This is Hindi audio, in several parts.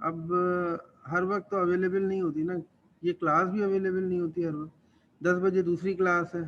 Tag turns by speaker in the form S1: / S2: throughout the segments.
S1: अब हर वक्त तो अवेलेबल नहीं होती ना, ये क्लास भी अवेलेबल नहीं होती हर वक्त। 10 बजे दूसरी क्लास है।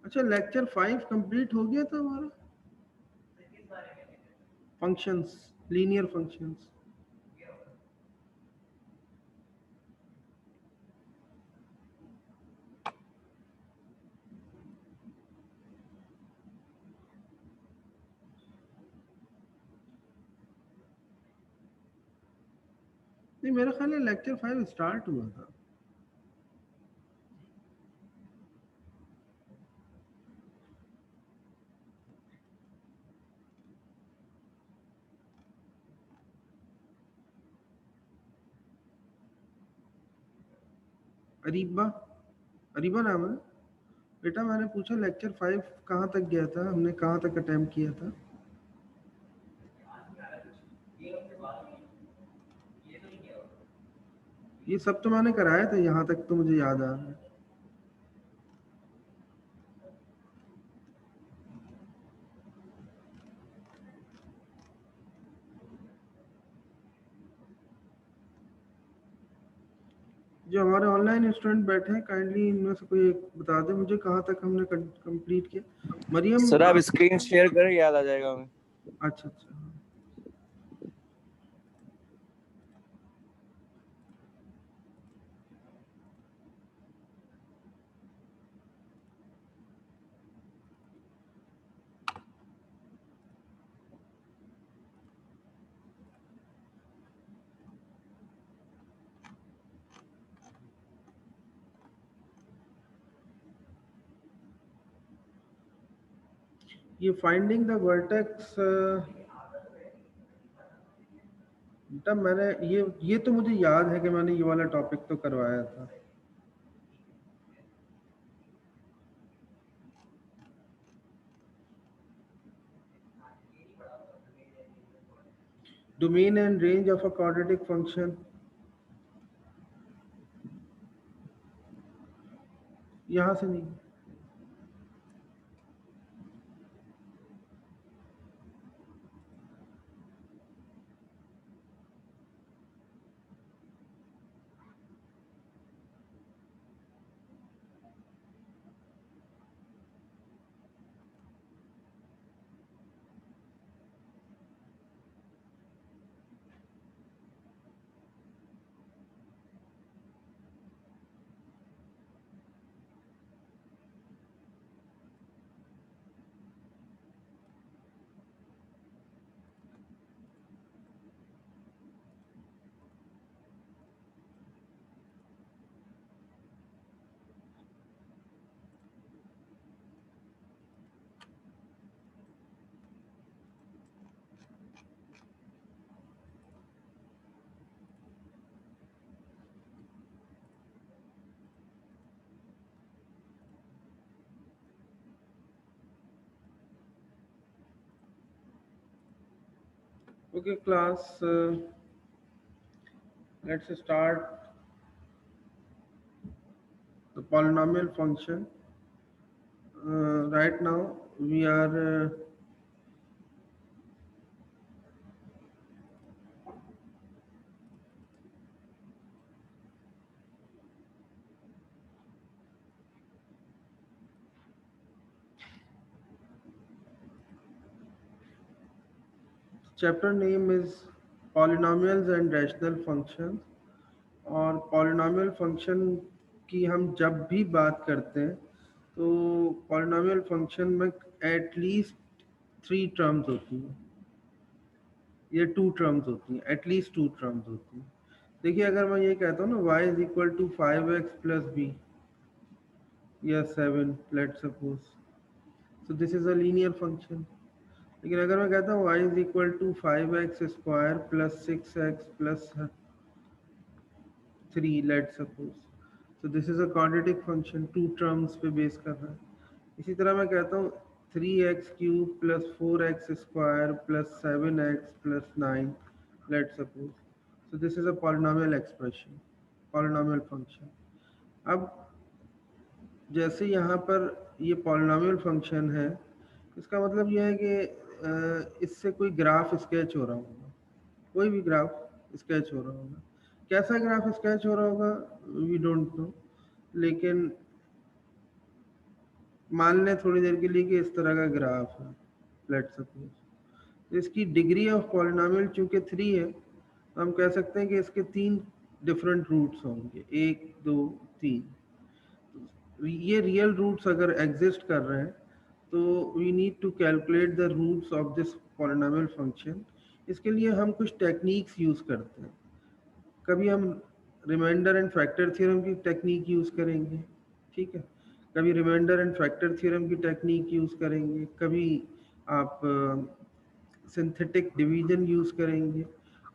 S1: अच्छा, लेक्चर 5 कंप्लीट हो गया था हमारा। Functions, linear functions. नहीं, मेरा ख्याल है लेक्चर 5 स्टार्ट हुआ था। अरीबा, अरीबा नाम है बेटा। मैंने पूछा लेक्चर 5 कहाँ तक गया था, हमने कहाँ तक अटेम्प्ट किया था। ये सब तो मैंने कराया था, यहाँ तक तो मुझे याद आ रहा है। जो हमारे ऑनलाइन स्टूडेंट बैठे हैं, काइंडली इनमें से कोई एक बता दे मुझे कहाँ तक हमने कंप्लीट किया। मरियम
S2: सर आप स्क्रीन शेयर करें, याद आ जाएगा हमें।
S1: अच्छा अच्छा। ये फाइंडिंग द वर्टेक्स, बेटा मैंने ये तो मुझे याद है कि मैंने ये वाला टॉपिक तो करवाया था। Domain and range of a quadratic function, यहाँ से नहीं। Okay, class, let's start the polynomial function. Right now we are chapter name is polynomials and rational functions. और पॉलिनॉमियल फंक्शन की हम जब भी बात करते हैं तो पॉलिनॉमियल फंक्शन में एटलीस्ट 3 टर्म्स होती हैं, ये 2 टर्म्स होती हैं, एटलीस्ट 2 टर्म्स होती हैं। देखिए, अगर मैं ये कहता हूँ ना y is equal to 5x plus B या 7, let suppose, so this is a linear function. लेकिन अगर मैं कहता हूँ y is equal to 5x square plus 6x plus 3, let suppose, तो this is a quadratic function, 2 terms पे बेस कर रहा है। इसी तरह मैं कहता हूँ 3x³ plus 4x square plus 7x plus 9, let suppose, so this is a polynomial expression, polynomial function। अब जैसे यहाँ पर ये polynomial function है, इसका मतलब यह है कि इससे कोई ग्राफ स्केच हो रहा होगा, कोई भी ग्राफ स्केच हो रहा होगा। कैसा ग्राफ स्केच हो रहा होगा वी डोंट नो, लेकिन मान लें थोड़ी देर के लिए कि इस तरह का ग्राफ है, लेट सपोज। तो इसकी डिग्री ऑफ पॉलिनॉमियल चूंकि 3 है, तो हम कह सकते हैं कि इसके 3 डिफरेंट रूट्स होंगे, 1 2 3। ये रियल रूट्स अगर एग्जिस्ट कर रहे हैं तो we need to calculate the roots of this polynomial function. इसके लिए हम कुछ टेक्निक्स यूज़ करते हैं। कभी हम रिमाइंडर एंड फैक्टर थ्योरम की टेक्निक यूज़ करेंगे, ठीक है, कभी रिमाइंडर एंड फैक्टर थ्योरम की टेक्निक यूज़ करेंगे, कभी आप सिंथेटिक डिवीजन यूज़ करेंगे,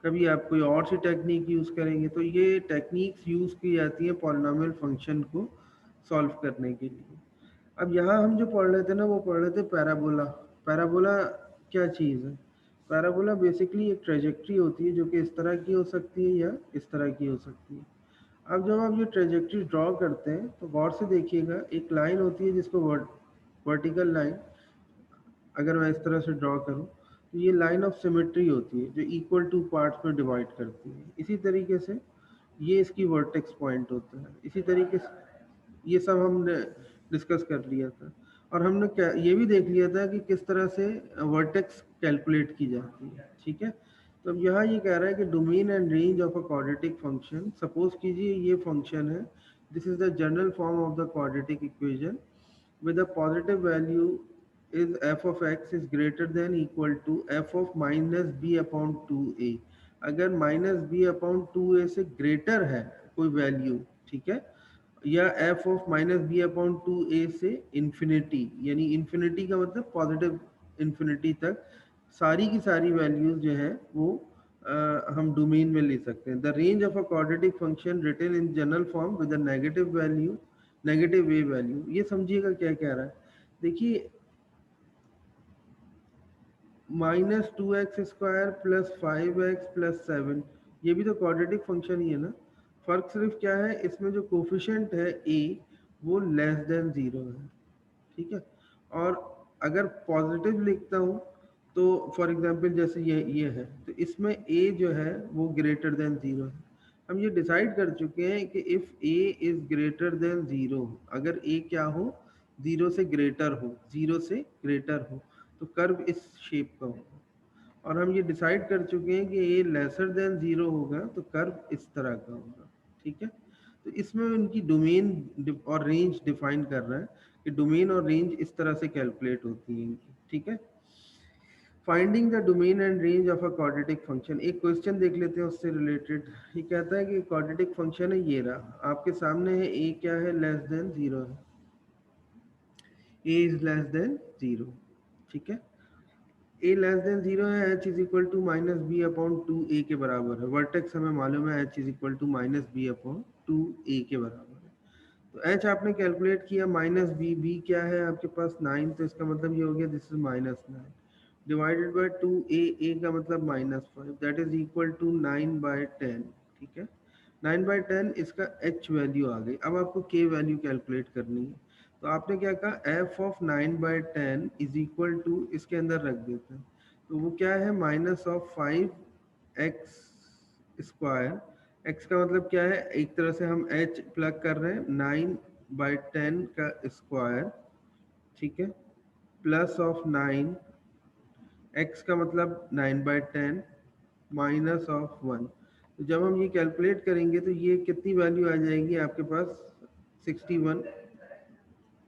S1: कभी आप कोई और सी टेक्निक यूज़ करेंगे। तो ये टेक्निक्स यूज़ की जाती हैं पॉलिनॉमियल फंक्शन को सॉल्व करने के लिए। अब यहाँ हम जो पढ़ रहे थे ना, वो पढ़ रहे थे पैराबोला। पैराबोला क्या चीज़ है? पैराबोला बेसिकली एक ट्रेजेक्ट्री होती है जो कि इस तरह की हो सकती है या इस तरह की हो सकती है। अब जब आप ये ट्रेजेक्ट्री ड्रॉ करते हैं तो गौर से देखिएगा, एक लाइन होती है जिसको वर्टिकल लाइन, अगर मैं इस तरह से ड्रॉ करूं तो ये लाइन ऑफ सिमेट्री होती है जो इक्वल टू पार्ट्स में डिवाइड करती है। इसी तरीके से ये इसकी वर्टेक्स पॉइंट होता है। इसी तरीके से ये सब हमने डिस्कस कर लिया था, और हमने क्या ये भी देख लिया था कि किस तरह से वर्टेक्स कैलकुलेट की जाती है, ठीक है। तो अब यहाँ ये कह रहा है कि domain and range of a quadratic function, suppose कीजिए ये फंक्शन है, this is the general form of the quadratic equation with a positive value is f of x is greater than equal to f of minus b upon 2a। अगर माइनस बी अपॉन 2a से ग्रेटर है कोई वैल्यू, ठीक है, या f of minus b upon 2a से इन्फिनिटी, यानी इन्फिनिटी का मतलब पॉजिटिव इन्फिनिटी तक सारी की सारी वैल्यूज जो है वो हम डोमेन में ले सकते हैं। The range of a quadratic function written in general form with a negative value, negative a value. ये समझिएगा क्या कह रहा है। देखिए, -2x² प्लस 5x प्लस 7, ये भी तो क्वाड्रेटिक फंक्शन ही है ना। फर्क सिर्फ क्या है, इसमें जो कोफिशिएंट है a वो लेस देन 0 है, ठीक है। और अगर पॉजिटिव लिखता हूँ तो फॉर एग्जांपल जैसे ये है, तो इसमें a जो है वो ग्रेटर देन 0 है। हम ये डिसाइड कर चुके हैं कि if a is greater than 0, अगर a क्या हो, 0 से ग्रेटर हो, 0 से ग्रेटर हो, तो कर्व इस शेप का होगा। और हम ये डिसाइड कर चुके हैं कि a लेसर देन 0 होगा तो कर्व इस तरह का होगा, ठीक है। तो इसमें उनकी डोमेन और रेंज डिफाइन कर रहा है कि डोमेन और रेंज इस तरह से कैलकुलेट होती हैं इनकी, ठीक है। Finding the domain and range of a quadratic function, एक क्वेश्चन देख लेते हैं उससे रिलेटेड। ये कहता है कि क्वाड्रेटिक फंक्शन है, ये रहा आपके सामने है, a क्या है, लेस देन 0 है, a इज लेस देन 0, ठीक है। a लेस देन 0 है, h is equal to minus b upon 2a के बराबर है। वर्टेक्स हमें मालूम है h is equal to minus b upon 2a के बराबर है। तो h आपने कैलकुलेट किया माइनस बी, बी क्या है आपके पास 9, तो इसका मतलब ये हो गया this is -9 divided by 2a, a का मतलब -5, दैट इज इक्वल टू 9/10। ठीक है, 9/10 इसका h वैल्यू आ गई। अब आपको k वैल्यू कैलकुलेट करनी है, तो आपने क्या कहा, f of 9/10 is equal to, इसके अंदर रख देते हैं, तो वो क्या है, -5x स्क्वायर। x का मतलब क्या है, एक तरह से हम h प्लग कर रहे हैं, 9/10 का स्क्वायर, ठीक है, प्लस ऑफ 9, x का मतलब 9/10 माइनस ऑफ 1। तो जब हम ये कैलकुलेट करेंगे तो ये कितनी वैल्यू आ जाएगी आपके पास, 61।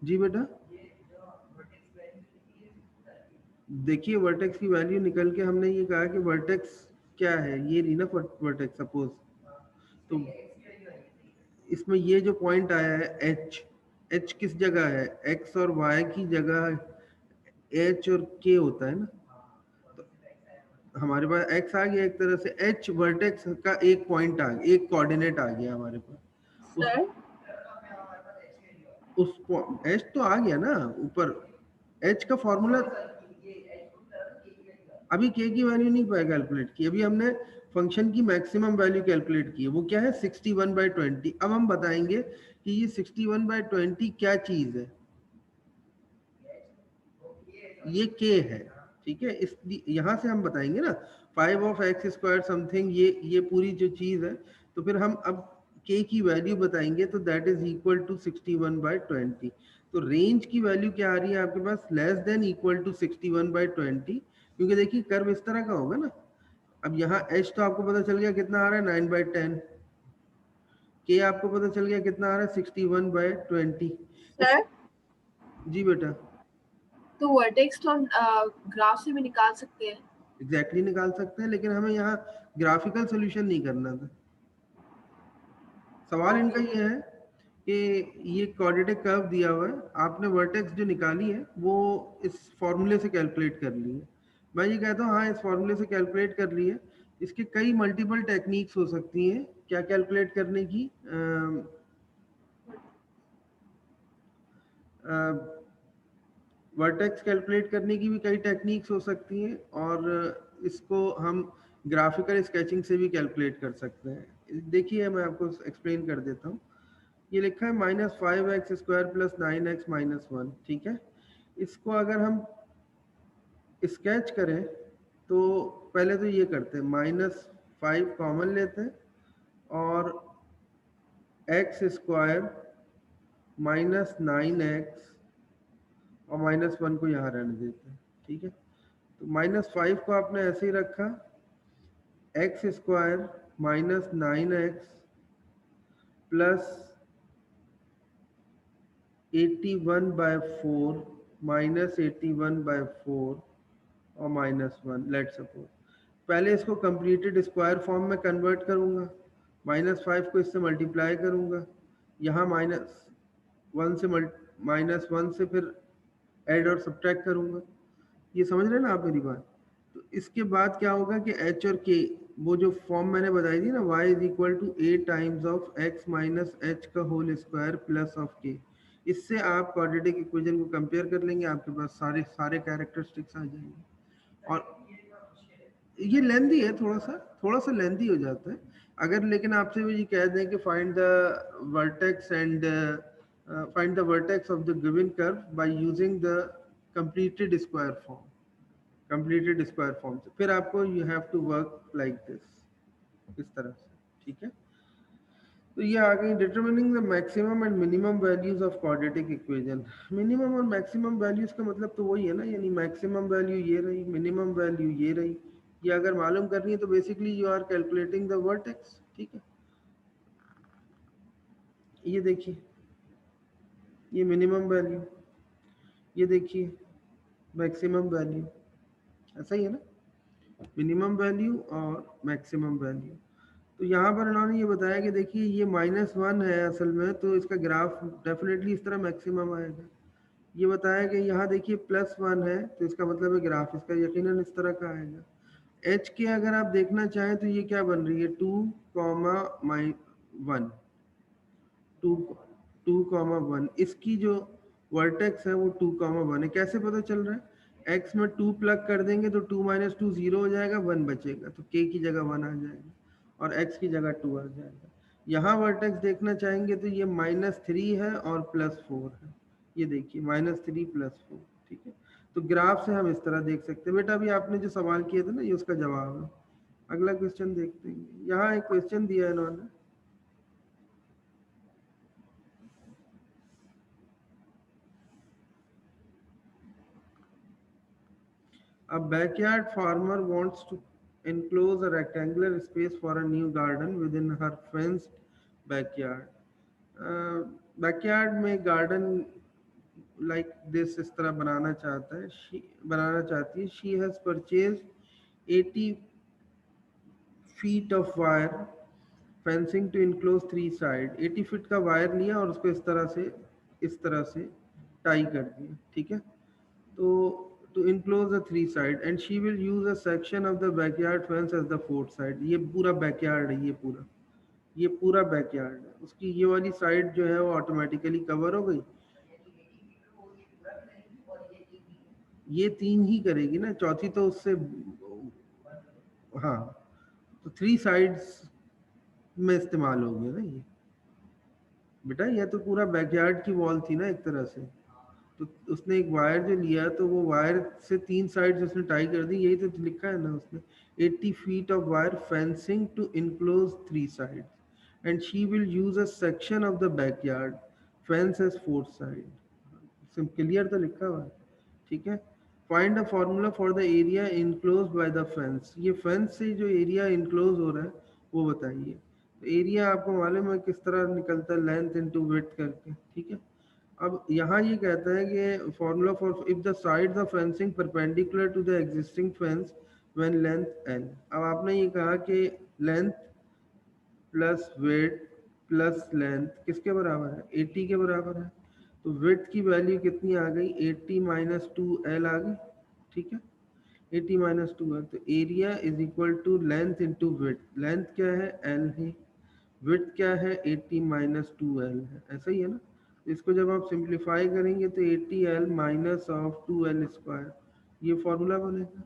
S1: जी बेटा, देखिए वर्टेक्स की वैल्यू निकल के, हमने ये कहा कि वर्टेक्स क्या है, ये नहीं ना वर्टेक्स, सपोज, तो इसमें ये जो पॉइंट आया है एच किस जगह है, एक्स और वाई की जगह एच और के होता है ना, तो हमारे पास एक्स आ गया, एक तरह से एच वर्टेक्स का एक पॉइंट आ गया, एक कोऑर्डिनेट आ गया हमारे पास।
S3: सर
S1: उस एच तो आ गया ना ऊपर, एच का फॉर्मूला, अभी के की वैल्यू नहीं पाया कैलकुलेट की, अभी हमने फंक्शन की मैक्सिमम वैल्यू कैलकुलेट की है, वो क्या है, 61/20। अब हम बताएंगे कि ये 61/20 क्या चीज है, ये के है। ठीक है, इस यहाँ से हम बताएंगे ना, 5 ऑफ एक्स स्क्वायर समथिंग, ये पूरी जो चीज है, तो फिर हम अब के की वैल्यू बताएंगे, तो दैट इज इक्वल टू 61/20। तो रेंज की वैल्यू क्या आ रही है आपके पास, लेस देन इक्वल टू 61/20, क्योंकि देखिए कर्व इस तरह का होगा ना। अब यहाँ एच तो आपको पता चल गया कितना आ रहा है, 9/10, के आपको पता चल गया कितना आ रहा है, 61/20।
S3: सर
S1: जी बेटा,
S3: तो वर्टेक्स तो हम ग्राफ से भी निकाल सकते हैं।
S1: एग्जैक्टली निकाल सकते हैं, लेकिन हमें यहाँ ग्राफिकल सोल्यूशन नहीं करना था। सवाल इनका
S3: ओके
S1: ये है कि ये क्वाड्रेटिक कर्व दिया हुआ है, आपने वर्टेक्स जो निकाली है वो इस फॉर्मूले से कैलकुलेट कर ली है। मैं ये कहता हूँ हाँ, इस फॉर्मूले से कैलकुलेट कर ली है, इसके कई मल्टीपल टेक्निक्स हो सकती हैं क्या कैलकुलेट करने की, वर्टेक्स कैलकुलेट करने की भी कई टेक्निक्स हो सकती हैं, और इसको हम ग्राफिकल स्केचिंग से भी कैलकुलेट कर सकते हैं। देखिए मैं आपको एक्सप्लेन कर देता हूँ। ये लिखा है -5x² + 9x - 1। ठीक है, इसको अगर हम स्केच करें तो पहले तो ये करते हैं, -5 कॉमन लेते हैं, और x² -9x और -1 को यहाँ रहने देते हैं। ठीक है, तो -5 को आपने ऐसे ही रखा, x² -9x प्लस 81/4 -81/4 और -1, लेट सपोज। पहले इसको कंप्लीटेड स्क्वायर फॉर्म में कन्वर्ट करूंगा, -5 को इससे मल्टीप्लाई करूंगा, यहाँ -1 से -1 से फिर ऐड और सब्ट्रैक्ट करूंगा। ये समझ रहे हैं ना आप मेरी बात। तो इसके बाद क्या होगा कि एच और के, वो जो फॉर्म मैंने बताई थी ना, y is equal to a times of x minus H का whole square plus of k, इससे आप क्वाड्रेटिक इक्वेशन को कंपेयर कर लेंगे, आपके पास सारे सारे कैरेक्टरिस्टिक्स आ जाएंगे। और ये लेंदी है, थोड़ा सा लेंदी हो जाता है। अगर लेकिन आपसे वो ये कह दें कि find the vertex and find the vertex of the given curve by using the completed square form, completed square form से, फिर आपको you have to work like this, इस तरह से। ठीक है, तो ये आ गई determining the maximum and minimum values of quadratic equation. Minimum और मैक्सिमम वैल्यूज का मतलब तो वही है ना, यानी मैक्सिमम वैल्यू ये रही, मिनिमम वैल्यू ये रही। ये अगर मालूम करनी है तो basically you are calculating the vertex. ठीक है, ये देखिए, ये मिनिमम वैल्यू, ये देखिए मैक्सिमम वैल्यू, ऐसा ही है ना, मिनिमम वैल्यू और मैक्सिमम वैल्यू। तो यहाँ पर उन्होंने ये बताया कि देखिए ये -1 है असल में, तो इसका ग्राफ डेफिनेटली इस तरह मैक्सिमम आएगा। ये बताया कि यहाँ देखिए +1 है, तो इसका मतलब है ग्राफ इसका यकीनन इस तरह का आएगा। एच के अगर आप देखना चाहें तो ये क्या बन रही है, 2,1, 2,1, इसकी जो वर्टेक्स है वो 2,1 है। कैसे पता चल रहा है, x में 2 प्लग कर देंगे तो 2 माइनस 2 0 हो जाएगा, 1 बचेगा, तो k की जगह 1 आ जाएगा और x की जगह 2 आ जाएगा। यहाँ वर्टेक्स देखना चाहेंगे तो ये -3 है और +4 है, ये देखिए -3 +4, ठीक है। तो ग्राफ से हम इस तरह देख सकते हैं। बेटा अभी आपने जो सवाल किए थे ना, ये उसका जवाब है। अगला क्वेश्चन देखते हैं। यहाँ एक क्वेश्चन दिया है इन्होंने, a backyard farmer wants to enclose a rectangular space for a new garden within her fenced backyard. Backyard में गार्डन लाइक दिस इस तरह बनाना चाहता है, बनाना चाहती है। She has purchase 80 feet of wire fencing to enclose 3 side. 80 feet का वायर लिया और उसको इस तरह से टाई कर दिया, ठीक है। तो to enclose the 3 side and she will use a section of the backyard fence as the 4th side। ये पूरा बैकयार्ड है, ये पूरा बैकयार्ड है। उसकी ये वाली साइड जो है वो ऑटोमेटिकली कवर हो गई। ये 3 ही करेगी ना, चौथी तो उससे, हाँ, तो 3 साइड्स में इस्तेमाल हो गया ना ये। बेटा ये तो पूरा बैकयार्ड की वॉल थी ना एक तरह से, तो उसने एक वायर जो लिया तो वो वायर से 3 साइड्स उसने टाई कर दी, यही तो लिखा है ना उसने। 80 feet of wire fencing to enclose 3 sides and she will use a section of the backyard fence as 4th side। SIM clear तो लिखा हुआ है, ठीक है। Find a formula for the area enclose by the fence. ये फेंस से जो एरिया इनक्लोज हो रहा है वो बताइए। तो एरिया आपको मालूम है किस तरह निकलता है, लेंथ इनटू विड्थ करके, ठीक है। अब यहाँ ये कहता है कि formula for if the sides of fencing perpendicular to the existing fence when length L. अब आपने ये कहा कि length plus width plus length किसके बराबर है, 80 के बराबर है। तो विड्थ की वैल्यू कितनी आ गई, 80 माइनस 2L आ गई, ठीक है। 80 माइनस 2 है, तो area is equal to length into width. Length क्या है, L है, विड्थ क्या है, 80 माइनस 2L है, ऐसा ही है ना। इसको जब आप सिंप्लीफाई करेंगे तो 80L minus of 2L square, ये फॉर्मूला बनेगा,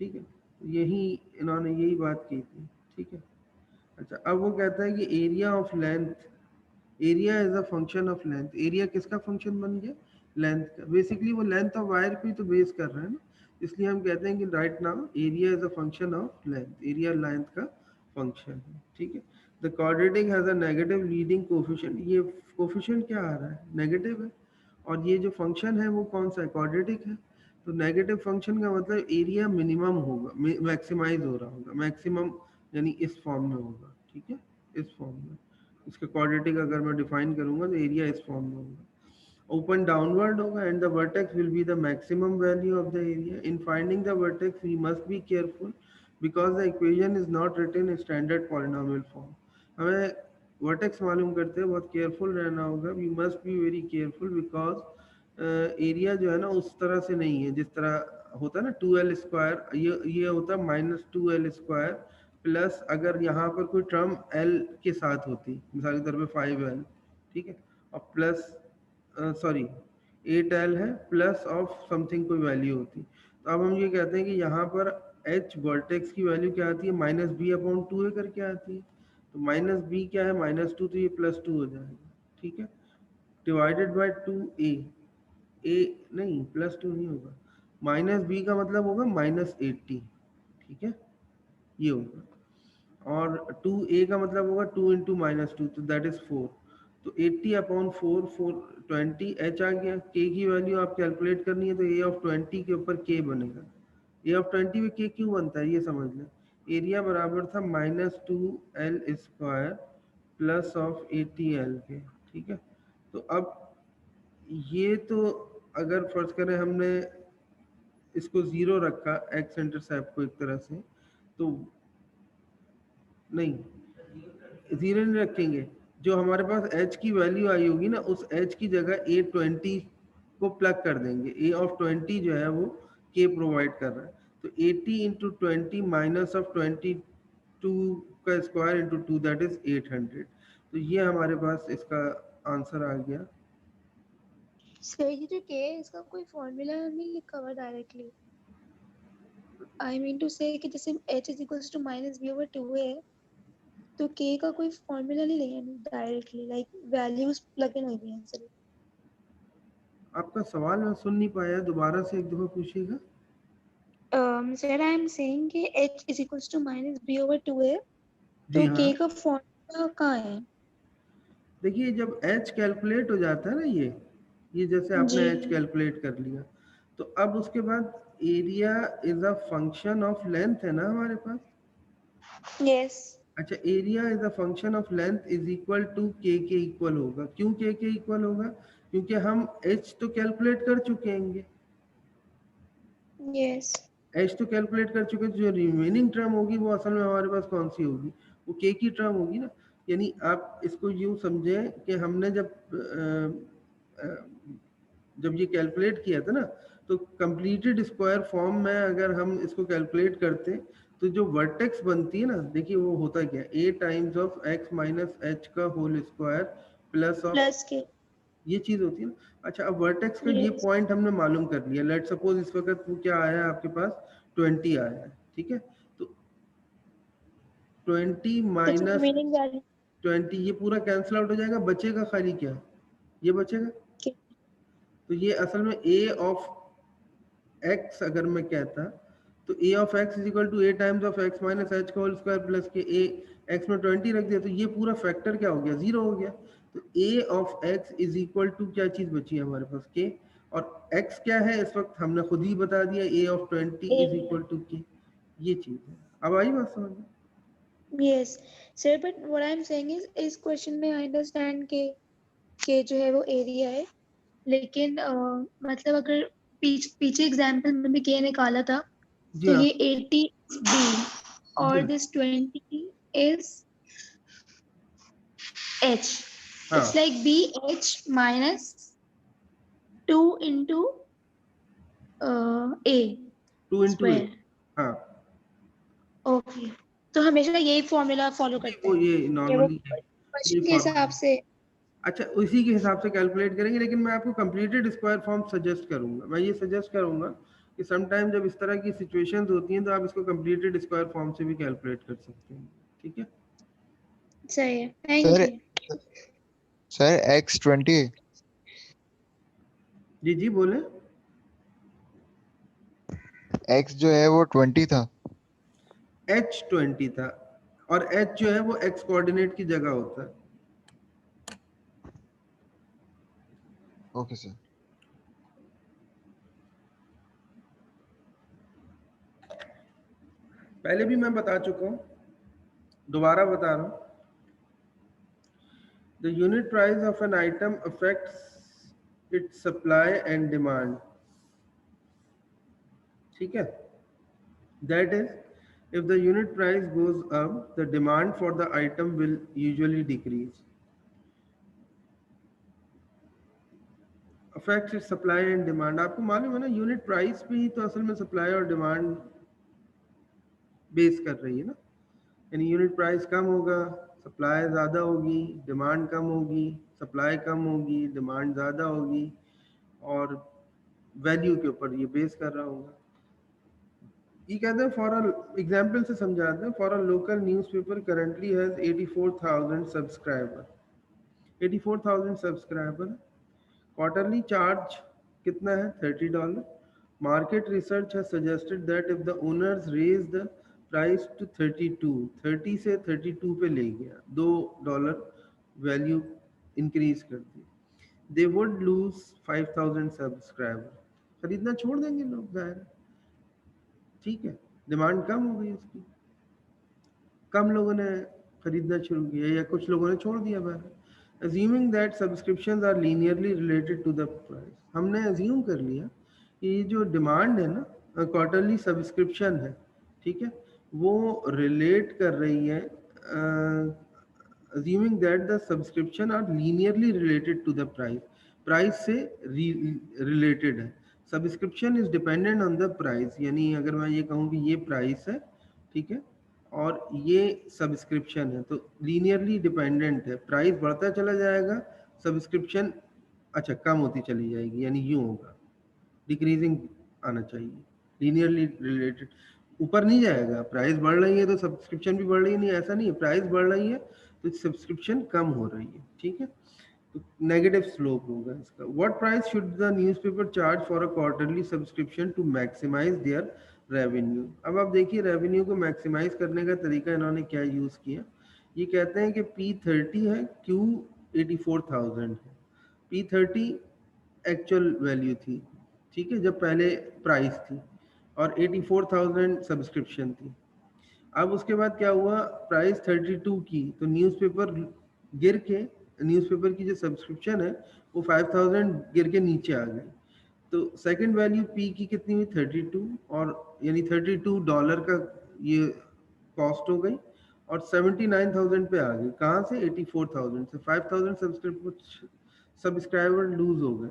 S1: ठीक है। यही इन्होंने यही बात की थी, ठीक है। अच्छा, अब वो कहता है कि area of length, area is a function of length. Area किसका फंक्शन बन गया, लेंथ का। बेसिकली वो लेंथ ऑफ वायर पे तो बेस कर रहा है ना, इसलिए हम कहते हैं कि right now area is a function of length. Area length का फंक्शन है, ठीक है। The quadratic has a negative leading coefficient. ये कोफिशिएंट क्या आ रहा है, नेगेटिव है, और ये जो फंक्शन है वो कौन सा है, क्वाड्रेटिक है। तो नेगेटिव फंक्शन का मतलब एरिया मिनिमम होगा, मैक्सिमाइज हो रहा होगा, मैक्सिमम यानी इस फॉर्म में होगा, ठीक है, इस फॉर्म में। इसका क्वाड्रेटिक अगर मैं डिफाइन करूंगा तो एरिया इस फॉर्म में होगा, ओपन डाउनवर्ड होगा and the vertex will be the maximum value of the area. In finding the vertex we must be careful because the equation is not written in standard polynomial form. हमें वर्टेक्स मालूम करते हैं बहुत केयरफुल रहना होगा, we must be very careful because area जो है ना उस तरह से नहीं है जिस तरह होता है ना 2L स्क्वायर, ये होता है -2L स्क्वायर प्लस अगर यहाँ पर कोई टर्म L के साथ होती, मिसाल के तौर पे 5L, ठीक है, और प्लस सॉरी 8L है प्लस ऑफ समथिंग कोई वैल्यू होती। तो अब हम ये कहते हैं कि यहाँ पर H वर्टेक्स की वैल्यू क्या आती है, -b/2a करके आती है। तो -b क्या है, -2, तो ये +2 हो जाएगा, ठीक है, डिवाइडेड बाय 2a। ए नहीं, +2 नहीं होगा, -b का मतलब होगा -80, ठीक है, ये होगा। और 2a का मतलब होगा 2 इंटू -2, तो दैट इज 4। तो 80/4 420 h आ गया। k की वैल्यू आप कैलकुलेट करनी है तो a ऑफ 20 के ऊपर k बनेगा। a ऑफ 20 में k क्यों बनता है ये समझ लें। एरिया बराबर था -2L square plus of 80L के, ठीक है। तो अब ये तो अगर फर्ज करें हमने इसको 0 रखा, एक्स इंटरसेप्ट को एक तरह से, तो नहीं 0 नहीं रखेंगे, जो हमारे पास h की वैल्यू आई होगी ना उस h की जगह A20 को प्लग कर देंगे। A ऑफ 20 जो है वो k प्रोवाइड कर रहा है, तो 80 इंटू 20 माइनस ऑफ 22 का स्क्वायर इंटू 2 दैट इज 800। तो ये हमारे पास इसका आंसर आ गया।
S4: सर ये जो के है इसका कोई फॉर्मूला नहीं लिखा हुआ डायरेक्टली। आई मीन टू से कि जैसे h is equals to minus b over 2 है तो k का कोई फॉर्मूला नहीं लिया है directly, like values plug in हुई हैं सिर्फ।
S1: आपका सवाल मैं सुन नहीं पाया, दोबारा से एक दफा पूछिएगा।
S4: सर आई एम सेइंग कि h is equals to minus b over 2 है
S1: जी
S4: तो
S1: हाँ,
S4: k का फॉर्मूला कहाँ है?
S1: देखिए जब h कैलकुलेट हो जाता है ना, ये जैसे आपने
S4: जी
S1: h कैलकुलेट कर लिया, तो अब उसके बाद area is a function of length है ना हमारे पास।
S4: यस
S1: अच्छा, area is a function of length is equal to k equal होगा। क्यों के इक्वल होगा? क्योंकि हम h तो कैलकुलेट कर चुके हैं,
S4: यस
S1: एच तो कैलकुलेट कर चुके, जो रिमेनिंग टर्म होगी वो असल में हमारे पास कौन सी होगी? वो के की टर्म होगी ना। यानी आप इसको यूं समझें कि हमने जब ये कैलकुलेट किया था ना, तो कंप्लीटेड स्क्वायर फॉर्म में अगर हम इसको कैलकुलेट करते तो जो वर्टेक्स बनती है ना, देखिए वो होता क्या है, a times of x minus H का whole square plus of
S4: plus K
S1: ये चीज होती है ना। अच्छा, अब वर्टेक्स का ये
S4: यस
S1: पॉइंट हमने मालूम कर लिया। लेट सपोज इस वक्त वो क्या आया है आपके पास, 20 आया है, ठीक है। तो 20
S4: तो जो
S1: माइनस
S4: रिमेनिंग वैल्यू
S1: 20 ये पूरा कैंसिल आउट हो जाएगा, बचेगा खाली क्या, ये बचेगा।
S4: के
S1: तो ये असल में a ऑफ x अगर मैं कहता तो a of x is equal to a times of x minus H का whole square plus k a, x में 20 रख दिया तो ये पूरा फैक्टर क्या हो गया, 0 हो गया। तो a of x is equal to क्या चीज बची है हमारे पास, k। और x क्या है इस वक्त हमने खुद ही बता दिया, a of 20 is
S4: area.
S1: Equal to k। ये चीज है। अब आई बात समझ में?
S4: Yes, sir, but what I'm saying is इस क्वेश्चन में I understand के जो है वो एरिया है, लेकिन मतलब अगर पीछे एग्जाम्पल में भी के निकाला था
S1: जी
S4: तो
S1: हाँ,
S4: ये 80 B
S1: जी
S4: और
S1: हाँ,
S4: दिस 20 is H.
S1: हाँ,
S4: It's like BH minus 2 into A
S1: 2 into A,
S4: square.
S1: हाँ।
S4: Okay. तो हमेशा यही फॉर्मूला फॉलो
S1: नहीं,
S4: करते
S1: वो
S4: हैं
S1: ये
S4: या वो
S1: नॉर्मली है, ये
S4: क्वेश्चन के हिसाब
S1: फॉर्मूला।
S4: से?
S1: अच्छा, उसी के हिसाब से कैलकुलेट करेंगे, लेकिन मैं आपको कंप्लीटेड स्क्वायर फॉर्म सजेस्ट करूंगा। मैं ये सजेस्ट करूंगा कि समटाइम जब इस तरह की सिचुएशंस होती हैं तो आप इसको कंप्लीटेड स्क्वायर फॉर्म से भी कैलकुलेट कर सकते हैं, ठीक है।
S4: सही है, thank
S2: sir
S4: you.
S2: Sir X20
S1: जी जी बोले।
S2: X जो है वो 20 था।
S1: H20 था, और H जो है वो x कोऑर्डिनेट की जगह होता है।
S2: Okay sir.
S1: पहले भी मैं बता चुका हूँ, दोबारा बता रहा हूँ। The unit price of an item affects its supply and demand, ठीक है। That is, if the unit price goes up, the demand for the item will usually decrease. Affects its supply and demand, आपको मालूम है ना, यूनिट प्राइस पे ही तो असल में सप्लाई और डिमांड बेस कर रही है ना। यानी यूनिट प्राइस कम होगा, सप्लाई ज़्यादा होगी, डिमांड कम होगी, सप्लाई कम होगी, डिमांड ज़्यादा होगी, और वैल्यू के ऊपर ये बेस कर रहा होगा। ये कहते हैं, फॉर अ एग्जांपल से समझाते हैं। For a local newspaper currently has 84,000 subscriber, 84,000 subscriber. Quarterly charge कितना है, $30। Market research has suggested that if the owners raise the price to 32, 30 से 32 पे ले गया, $2 वैल्यू इंक्रीज कर दी, दे वुड लूज 5,000 सब्सक्राइबर। खरीदना छोड़ देंगे लोग, जाहिर है, ठीक है। डिमांड कम हो गई उसकी, कम लोगों ने खरीदना शुरू किया या कुछ लोगों ने छोड़ दिया बाहर। Assuming that subscriptions are linearly related to the price, हमने assume कर लिया कि ये जो डिमांड है ना, क्वार्टरली सब्सक्रिप्शन है, ठीक है, वो रिलेट कर रही है, assuming that the subscription are linearly related to the price, price से रिलेटेड है। Subscription is dependent on the price, यानी अगर मैं ये कहूँ कि ये प्राइस है, ठीक है, और ये सब्सक्रिप्शन है, तो लीनियरली डिपेंडेंट है। प्राइस बढ़ता चला जाएगा, सब्सक्रिप्शन अच्छा कम होती चली जाएगी, यानी यूँ होगा, डिक्रीजिंग आना चाहिए, लीनियरली रिलेटेड, ऊपर नहीं जाएगा। प्राइस बढ़ रही है तो सब्सक्रिप्शन भी बढ़ रही है, नहीं ऐसा नहीं है, प्राइस बढ़ रही है तो सब्सक्रिप्शन कम हो रही है, ठीक है। तो नेगेटिव स्लोप होगा इसका। What price should the newspaper charge for a quarterly subscription to maximize their revenue. अब आप देखिए रेवेन्यू को मैक्सिमाइज करने का तरीका इन्होंने क्या यूज़ किया। ये कहते हैं कि P30 है, Q84,000 है। P30 एक्चुअल वैल्यू थी, ठीक है, जब पहले प्राइस थी, और 84,000 सब्सक्रिप्शन थी। अब उसके बाद क्या हुआ, प्राइस 32 की, तो न्यूज़पेपर गिर के, न्यूज़पेपर की जो सब्सक्रिप्शन है वो 5,000 गिर के नीचे आ गई। तो सेकंड वैल्यू पी की कितनी हुई, 32, और यानी $32 का ये कॉस्ट हो गई, और 79,000 पे आ गई। कहाँ से, 84,000 से। 5,000 सब्सक्राइबर लूज हो गए।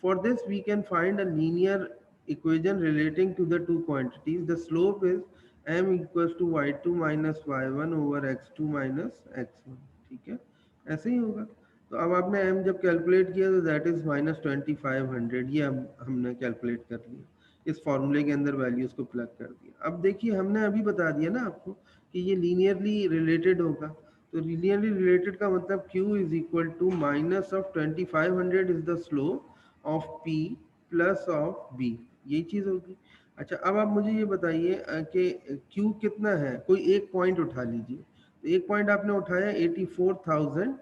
S1: For this, we can find a linear equation relating to the two quantities. The slope is m equals to y2 minus y1 over x2 minus x1, ठीक है, ऐसे ही होगा। तो अब आपने m जब कैलकुलेट किया तो दैट इज -2500, ये हमने कैलकुलेट कर लिया, इस फॉर्मूले के अंदर वैल्यूज को प्लग कर दिया। अब देखिए हमने अभी बता दिया ना आपको कि ये लीनियरली रिलेटेड होगा। तो लीनियरली रिलेटेड का मतलब q is equal to minus of 2500 is the slope of P plus of B, यही चीज होगी। अच्छा अब आप मुझे ये बताइए कि Q कितना है, कोई एक पॉइंट उठा लीजिए। तो एक पॉइंट आपने उठाया 84,000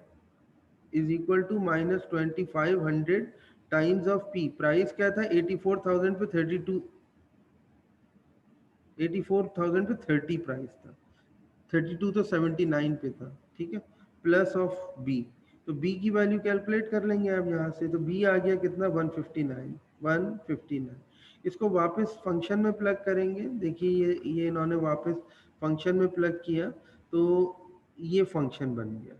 S1: is equal to -2500 times of P। Price क्या था, 84,000 पे 32, 84,000 पे 30 प्राइस था, 32 तो 79 पे था, ठीक है, प्लस ऑफ बी। तो बी की वैल्यू कैलकुलेट कर लेंगे आप यहाँ से। तो बी आ गया कितना, 159, 159। इसको वापस फंक्शन में प्लग करेंगे। देखिए ये इन्होंने वापस फंक्शन में प्लग किया, तो ये फंक्शन बन गया,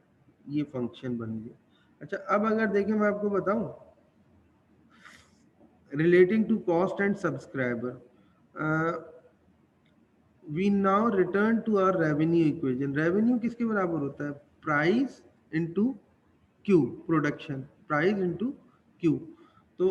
S1: ये फंक्शन बन गया। अच्छा अब अगर देखें मैं आपको बताऊं, relating to cost and subscriber, we now return to our revenue equation। revenue किसके बराबर होता है, price into Q, production, price into Q. तो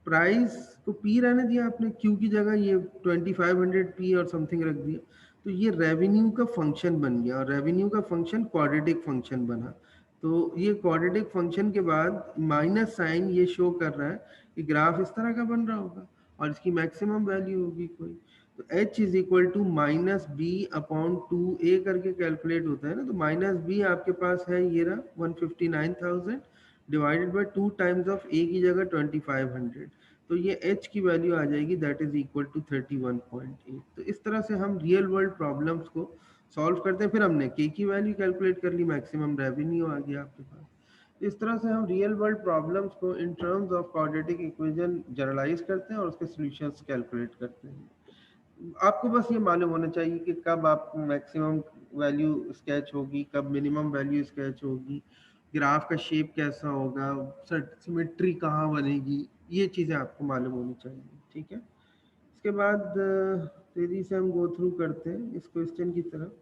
S1: प्राइस को पी रहने दिया आपने, क्यू की जगह ये 2500 पी और समथिंग रख दिया। तो ये रेवेन्यू का फंक्शन बन गया, और रेवेन्यू का फंक्शन क्वाड्रेटिक फंक्शन बना। तो ये क्वाड्रेटिक फंक्शन के बाद माइनस साइन ये शो कर रहा है कि ग्राफ इस तरह का बन रहा होगा, और इसकी मैक्सिमम वैल्यू होगी कोई। तो h is equal to minus b upon 2a करके कैलकुलेट होता है ना। तो माइनस बी आपके पास है ये रहा 159,000 divided by 2 times of a की जगह 2500। तो ये h की वैल्यू आ जाएगी, दैट इज इक्वल टू 31.8। तो इस तरह से हम रियल वर्ल्ड प्रॉब्लम्स को सॉल्व करते हैं। फिर हमने k की वैल्यू कैलकुलेट कर ली, मैक्सिमम रेवेन्यू आ गया आपके पास। इस तरह से हम रियल वर्ल्ड प्रॉब्लम्स को in terms of quadratic equation generalize करते हैं और उसके सॉल्यूशंस कैलकुलेट करते हैं। आपको बस ये मालूम होना चाहिए कि कब आप मैक्सिमम वैल्यू स्केच होगी, कब मिनिमम वैल्यू स्केच होगी, ग्राफ का शेप कैसा होगा, सिमेट्री कहाँ बनेगी, ये चीज़ें आपको मालूम होनी चाहिए, ठीक है। इसके बाद तेजी से हम गो थ्रू करते हैं इस क्वेश्चन की तरफ।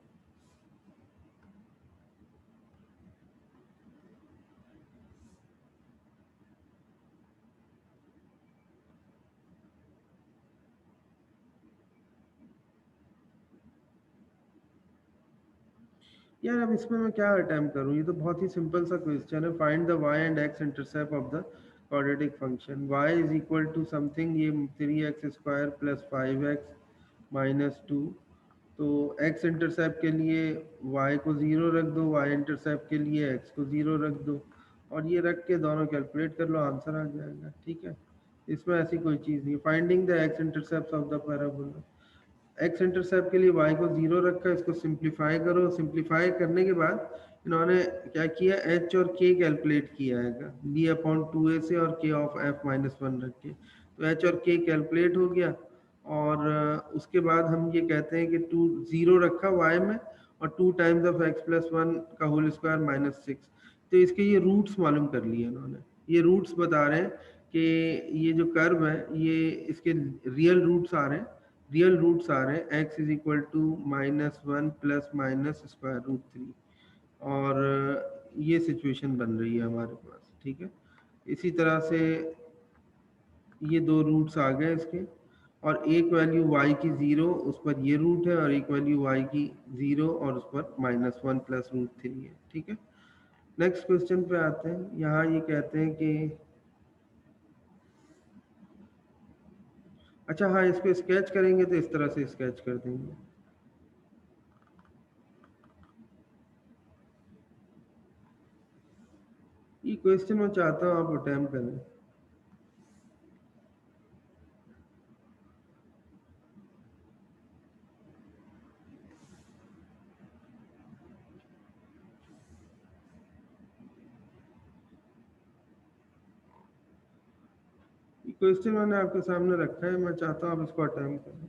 S1: यार अब इसमें मैं क्या अटेम्प्ट करूँ, ये तो बहुत ही सिंपल सा क्वेश्चन है। Find the y and x intercept of the quadratic function. y is equal to something, ये 3x square plus 5x minus 2। तो x इंटरसेप्ट के लिए y को 0 रख दो, y इंटरसेप्ट के लिए x को 0 रख दो, और ये रख के दोनों कैलकुलेट कर लो, आंसर आ जाएगा, ठीक है। इसमें ऐसी कोई चीज़ नहीं। Finding the x intercept of the parabola. X intercept के लिए y को 0 रखा, इसको सिंप्लीफाई करो। सिंप्लीफाई करने के बाद इन्होंने क्या किया, h और k कैलकुलेट किया है b अपॉन 2a से, और k ऑफ f माइनस 1 रख के। तो h और k कैलकुलेट हो गया, और उसके बाद हम ये कहते हैं कि 0 रखा y में, और 2 टाइम्स ऑफ x प्लस 1 का होल स्क्वायर माइनस 6। तो इसके ये रूट्स मालूम कर लिए इन्होंने। ये रूट्स बता रहे हैं कि ये जो कर्व है ये इसके रियल रूट्स आ रहे हैं, रियल रूट्स आ रहे हैं x is equal to -1 plus minus square root 3, और ये सिचुएशन बन रही है हमारे पास, ठीक है। इसी तरह से ये दो रूट्स आ गए इसके, और एक वैल्यू y की 0 उस पर ये रूट है, और एक वैल्यू y की 0 और उस पर -1 प्लस √3 है। ठीक है, नेक्स्ट क्वेश्चन पे आते हैं। यहाँ ये कहते हैं कि अच्छा हाँ, इसको स्केच करेंगे तो इस तरह से स्केच कर देंगे। ये क्वेश्चन मैं चाहता हूँ आप अटेम्प्ट करें। ये क्वेश्चन मैंने आपके सामने रखा है, मैं चाहता हूँ आप इसको अटेम्प्ट करें।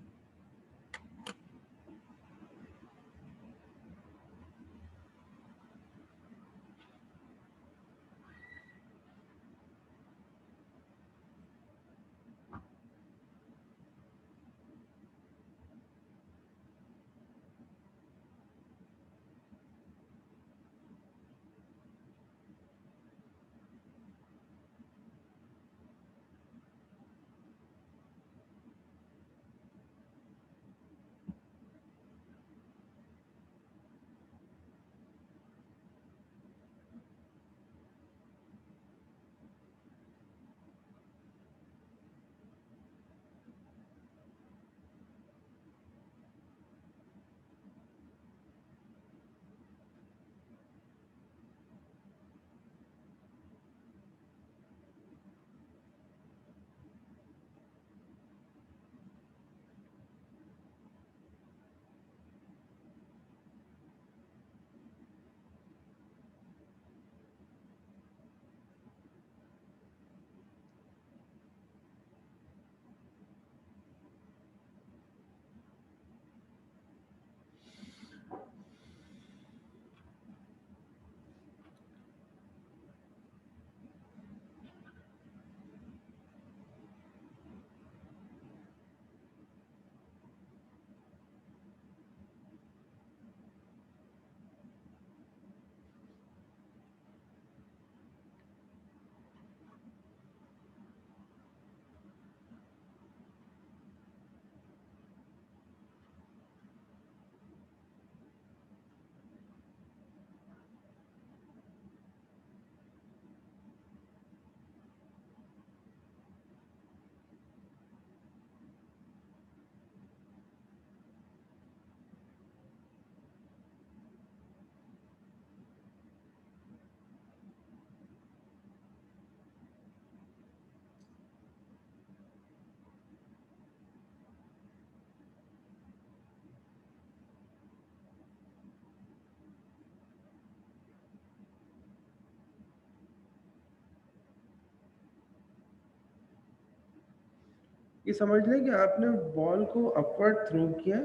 S1: ये समझ लें कि आपने बॉल को अपवर्ड थ्रो किया,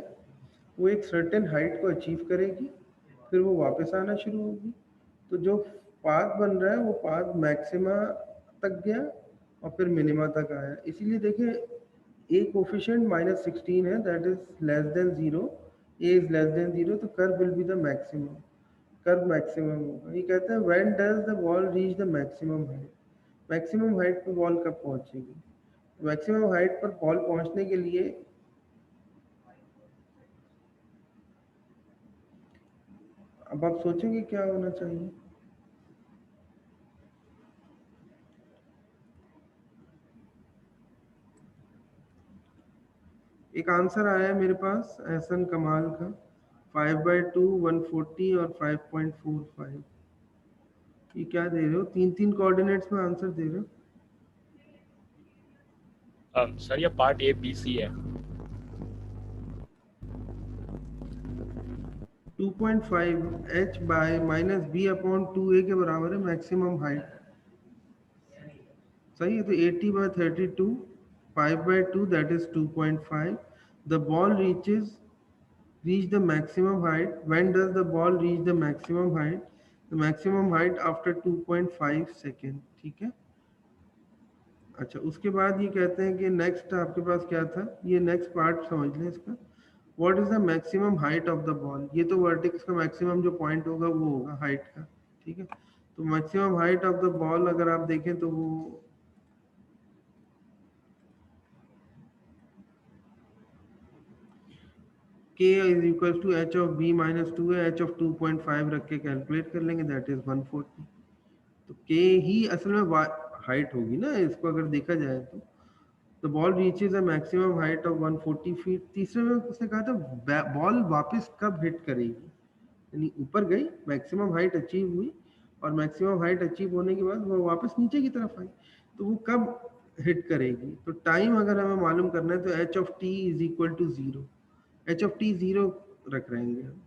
S1: वो एक सर्टेन हाइट को अचीव करेगी, फिर वो वापस आना शुरू होगी। तो जो पाथ बन रहा है वो पाथ मैक्सिमा तक गया और फिर मिनिमा तक आया। इसीलिए देखिए ए कोफिशिएंट -16 है, that is less than 0, A is less than 0, तो curve will be the maximum, curve maximum होगा। ये कहते हैं when does the ball reach the maximum height, maximum height पे बॉल कब पहुंचेगी। मैक्सिमम हाइट पर बॉल पहुंचने के लिए अब आप सोचेंगे क्या होना चाहिए। एक आंसर आया है मेरे पास एहसन कमाल का, 5/2, 140 और 5.45। ये क्या दे रहे हो, 3 कोऑर्डिनेट्स में आंसर दे रहे हो।
S5: सर ये पार्ट ए बी सी है।
S1: 2.5 h बाय -b/2a के बराबर है मैक्सिमम हाइट। सही है, तो 80/32, 5/2 that is 2.5। The ball reach the maximum height. When does the ball reach the maximum height? The maximum height after 2.5 second. ठीक है, अच्छा उसके बाद ये कहते हैं कि नेक्स्ट आपके पास क्या था, ये नेक्स्ट पार्ट समझ लें इसका। What is the maximum height of the ball, ये तो वर्टेक्स का मैक्सिमम जो पॉइंट होगा वो होगा हाइट का। ठीक है, तो maximum height of the ball अगर आप देखें तो वो k is equals to h of b minus 2 है, h of 2.5 रख के कैलकुलेट कर लेंगे, दैट इज 140। तो k ही असल में हाइट होगी ना, इसको अगर देखा जाए तो the ball reaches a maximum height of 140 feet. तीसरे में उसने कहा था बॉल वापस कब हिट करेगी, यानी ऊपर गई, मैक्सिमम हाइट अचीव हुई, और मैक्सिमम हाइट अचीव होने के बाद वो वापस नीचे की तरफ आई, तो वो कब हिट करेगी। तो टाइम अगर हमें मालूम करना है तो h of t is equal to 0, h of t 0 रख रहेंगे हम।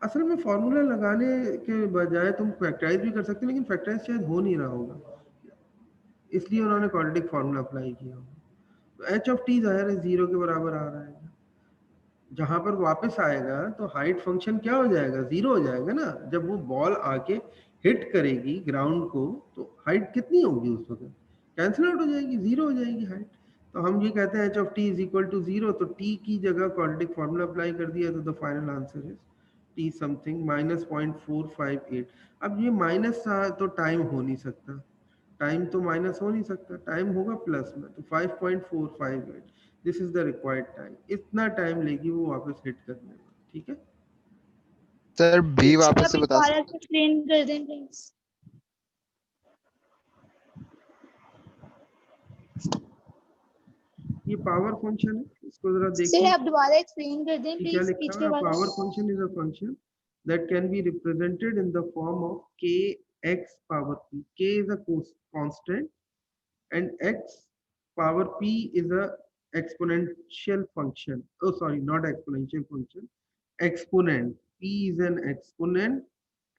S1: असल में फॉर्मूला लगाने के बजाय तुम फैक्टराइज भी कर सकते हो, लेकिन फैक्टराइज शायद हो नहीं रहा होगा, इसलिए उन्होंने क्वाड्रेटिक फॉर्मूला अप्लाई किया होगा। तो एच ऑफ टी जाहिर है 0 के बराबर आ रहा है, जहां पर वापस आएगा तो हाइट फंक्शन क्या हो जाएगा, 0 हो जाएगा ना। जब वो बॉल आके हिट करेगी ग्राउंड को तो हाइट कितनी होगी उस वक्त, कैंसिल आउट हो जाएगी, 0 हो जाएगी हाइट। तो हम ये कहते हैं h of t is equal to 0, तो टी की जगह क्वाड्रेटिक फार्मूला अप्लाई कर दिया, तो the final answer is T something minus 0.458। अब ये माइनस तो टाइम हो नहीं सकता, टाइम तो माइनस हो नहीं सकता, टाइम होगा प्लस में, तो 5.458, this is the required time. इतना टाइम लेगी वो वापस हिट करने में, ठीक है।
S2: सर बी
S4: सर
S2: वापस
S4: आप
S2: से
S4: एक
S2: बता
S4: बार
S2: सकते
S4: एक्सप्लेन कर दें प्लीज।
S1: ये पावर फंक्शन है, इसको जरा
S4: सर
S1: देखिए
S4: आप दोबारा एक्सप्लेन कर दें
S1: कि क्या
S4: प्लीज,
S1: लिखा
S4: बीच
S1: हुआ
S4: के
S1: है।
S4: बाद।
S1: Power function is a function that can be represented in the form of kx power p। k is a constant and x power p is a exponential function, oh sorry, not exponential function, exponent, p is an exponent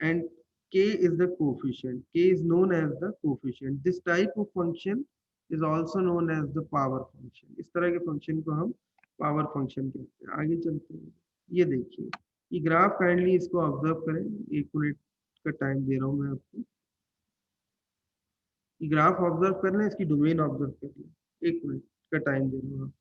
S1: and k is the coefficient, k is known as the coefficient। This type of function is also known as the power function। इस तरह के फंक्शन को हम पावर फंक्शन कहते हैं। आगे चलते हैं, ये देखिए ये ग्राफ, काइंडली इसको ऑब्जर्व करें, 1 मिनट का टाइम दे रहा हूं मैं आपको। ये ग्राफ ऑब्जर्व कर लें, इसकी डोमेन ऑब्जर्व कर लें, 1 मिनट का टाइम दे रहा हूँ।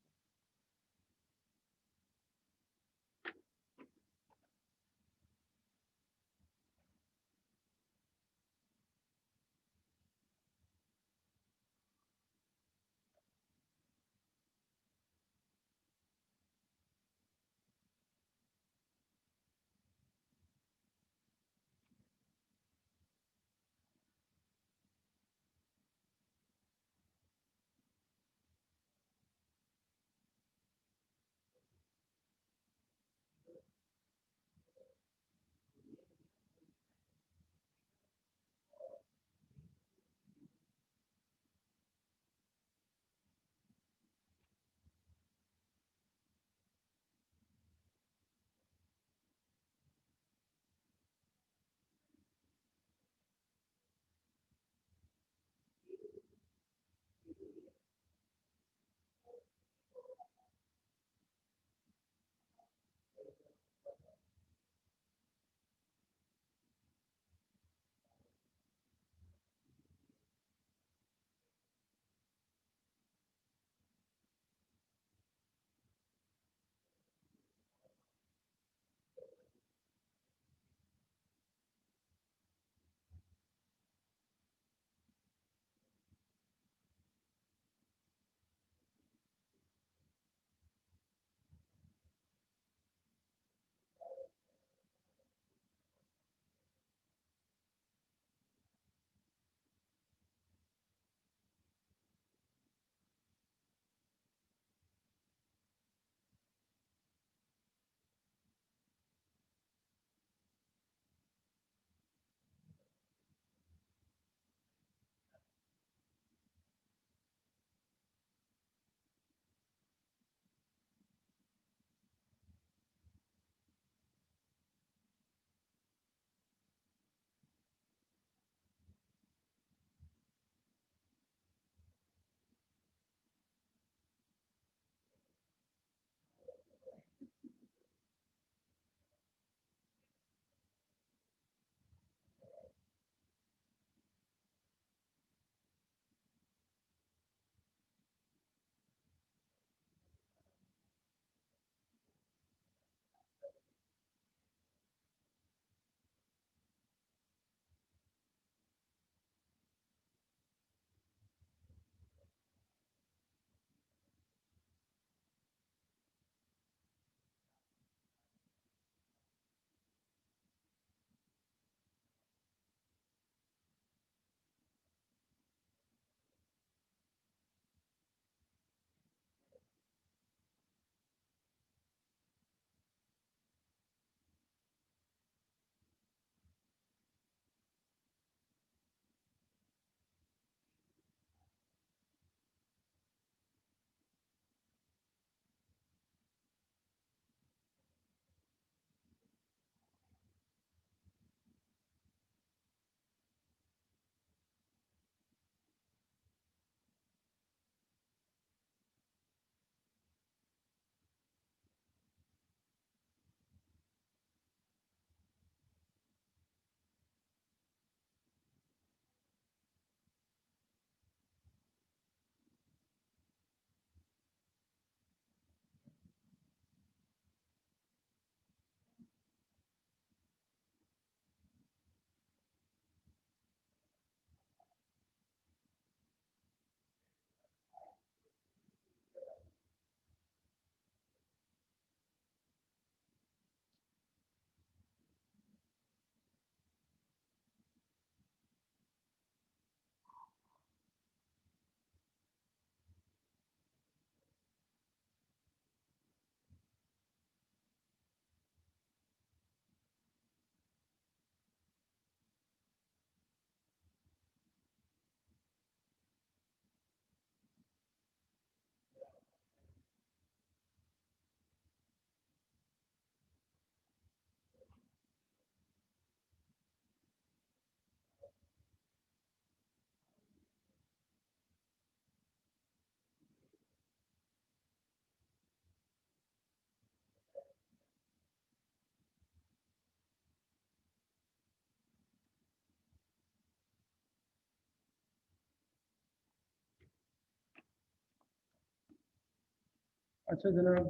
S1: अच्छा जनाब,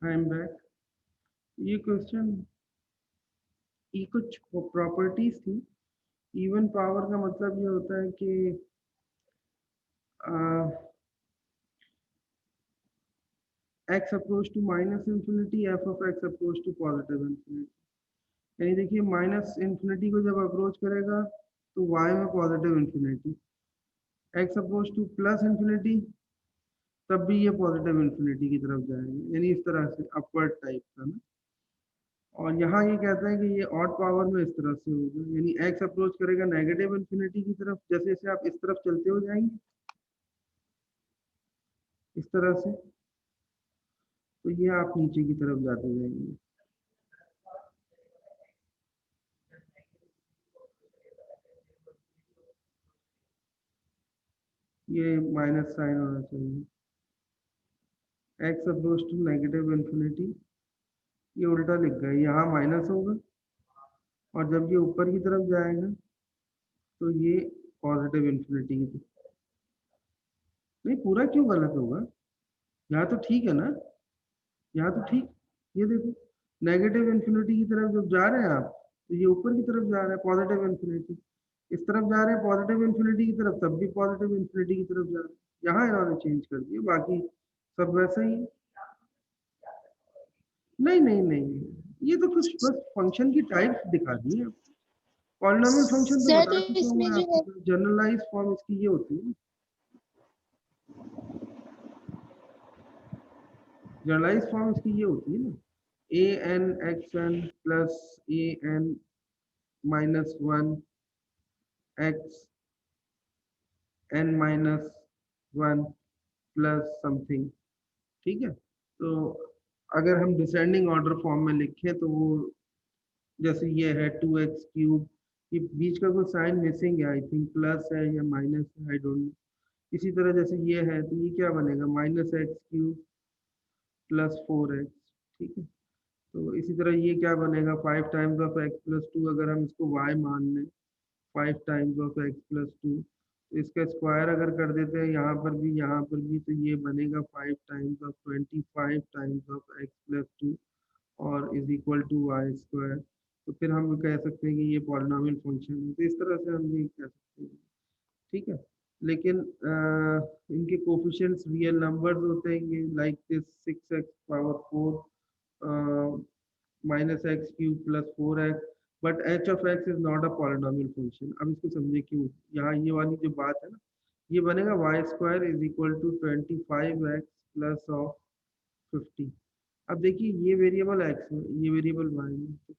S1: आई एम बैक। ये क्वेश्चन, ये कुछ प्रॉपर्टीज थी। इवन पावर का मतलब ये होता है कि x approach to minus infinity, f of x approach to positive infinity. यानी देखिए माइनस इंफिनिटी को जब अप्रोच करेगा तो y में positive infinity, x approach two plus infinity तब भी ये पॉजिटिव इंफिनिटी की तरफ जाएंगे, यानी इस तरह से अपवर्ड टाइप का ना। और यहाँ ये कहता है कि ये ऑड पावर में इस तरह से होगा, यानी x अप्रोच करेगा नेगेटिव इंफिनिटी की तरफ, जैसे जैसे आप इस तरफ चलते हो जाएंगे इस तरह से, तो ये आप नीचे की तरफ जाते जाएंगे। ये माइनस साइन होना चाहिए, x approach to negative infinity, ये उल्टा लिख गए, यहाँ माइनस होगा और जब ये ऊपर की तरफ जाएगा तो ये पॉजिटिव इंफिनिटी की तरफ। नहीं पूरा क्यों गलत होगा, यहाँ तो ठीक है ना, यहाँ तो ठीक। ये देखो नेगेटिव इंफिनिटी की तरफ जब जा रहे हैं आप तो ये ऊपर की तरफ जा रहा है पॉजिटिव इंफिनिटी, इस तरफ जा रहे हैं पॉजिटिव इंफिनिटी की तरफ तब भी पॉजिटिव इंफिनिटी की तरफ जा रहे हैं। यहाँ इन्होंने चेंज कर दिया, बाकी सब वैसा ही है। नहीं नहीं नहीं, ये तो कुछ बस फंक्शन की टाइप दिखा दी है। पॉलिनोमियल फंक्शन तो
S4: सर
S1: बता
S4: तो
S1: चुका हूँ
S4: इसमें
S1: मैं
S4: जो है,
S1: आपको, जनरलाइज फॉर्म इसकी ये होती है। जनरलाइज फॉर्म इसकी ये होती है ना, A N X N plus A N minus one X N minus one plus something. ठीक है, तो अगर हम डिसेंडिंग ऑर्डर फॉर्म में लिखें तो वो जैसे ये है 2x क्यूब, ये बीच का कोई साइन मिसिंग है, आई थिंक प्लस है या माइनस है, आई डोंट नो। इसी तरह जैसे ये है तो ये क्या बनेगा, minus x cube plus 4x। ठीक है, तो इसी तरह ये क्या बनेगा, 5 टाइम्स ऑफ x प्लस 2, अगर हम इसको y मान लें 5 टाइम्स ऑफ x प्लस 2, तो इसका स्क्वायर अगर कर देते हैं यहाँ पर भी यहाँ पर भी, तो ये बनेगा 5 times of 25 times of x plus 2 और is equal to y square. तो फिर हम कह सकते हैं कि ये पॉलिनोमियल फंक्शन है, तो इस तरह से हम ये कह सकते हैं। ठीक है, लेकिन इनके कोफिशिएंट्स रियल नंबर्स होते हैं, ये like this 6x power 4 minus x cube plus 4x, but H of x is not a polynomial function. अब इसको समझे क्यों, यहाँ ये वाली जो बात है ना, ये बनेगा y square is equal to 25x plus of 50। अब देखिए ये वेरिएबल x है, ये वेरिएबल y है,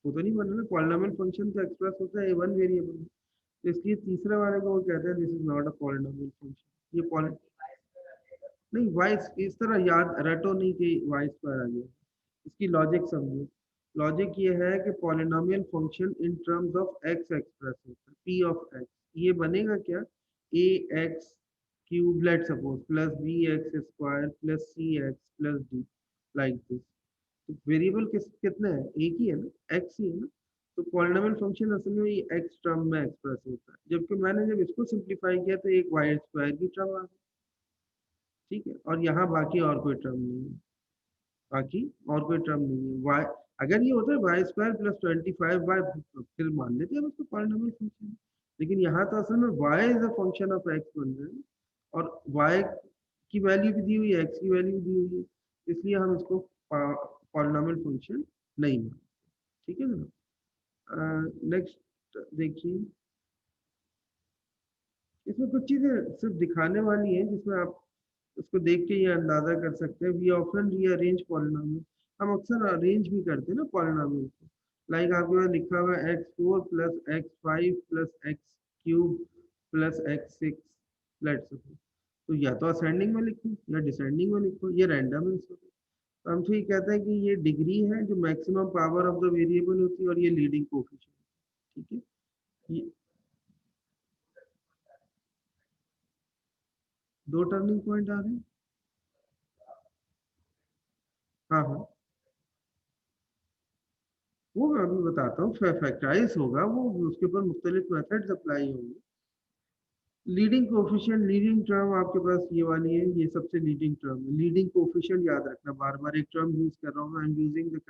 S1: वो तो नहीं बना ना, पॉलिनोमियल फंक्शन तो एक्सप्रेस होता है वन वेरिएबल में, तो इसलिए तीसरे वाले को वो कहते हैं this is not a polynomial function. ये पॉलि नहीं, वाई इस तरह याद रटो नहीं कि वाई स्क्वायर आ गया, इसकी लॉजिक समझो। लॉजिक ये है कि polynomial function in terms of X express होता है, पी ऑफ एक्स। ये बनेगा क्या, A X cube let suppose plus B X square plus C X plus D, like this. तो वेरिएबल कितने हैं, एक ही है ना, एक्स ही है ना। तो पॉलिनोमियल फंक्शन असल में ये एक्स टर्म में एक्सप्रेस होता है, जबकि मैंने जब इसको सिंप्लीफाई किया तो एक वाई स्क्वायर की टर्म आ गई। ठीक है, और यहाँ बाकी और कोई टर्म नहीं है, बाकी और कोई टर्म नहीं है। वाई अगर ये होता है वाई स्क्वायर प्लस 25y, फिर मान लेते हैं उसको पॉलिनोमियल फंक्शन। लेकिन यहाँ तो असल में y is a function of x बन रहा है, और y की वैल्यू भी दी हुई है, x की वैल्यू भी दी हुई है, इसलिए हम इसको पॉलिनोमियल फंक्शन नहीं मानते। ठीक है ना, नेक्स्ट देखिए, इसमें कुछ चीजें सिर्फ दिखाने वाली हैं जिसमें आप उसको देख के ये अंदाजा कर सकते हैं। वी ऑफन रीअरेंज पॉलिनोमियल, हम अक्सर अरेंज भी करते हैं ना पॉलिनोमियल को, लाइक आपके पास लिखा हुआ है x4 plus x5 plus x cube plus x6 let's suppose, तो या तो असेंडिंग में लिखो या डिसेंडिंग में लिखो, ये रैंडम है इसको। तो हम तो ये कहते हैं कि ये डिग्री है जो maximum power of the variable होती है, और ये लीडिंग कोफिशिएंट। ठीक है, ये दो टर्निंग पॉइंट आ रहे हैं। हाँ हाँ, वो मैं अभी बताता हूँ, फैक्टराइज होगा वो, उसके ऊपर मुख्तलिफ मेथड्स अप्लाई होंगे। लीडिंग कोफिशिएंट, लीडिंग टर्म आपके पास ये वाली है, ये सबसे लीडिंग टर्म है। लीडिंग कोफिशिएंट याद रखना, बार बार एक टर्म यूज कर रहा हूँ, I am using the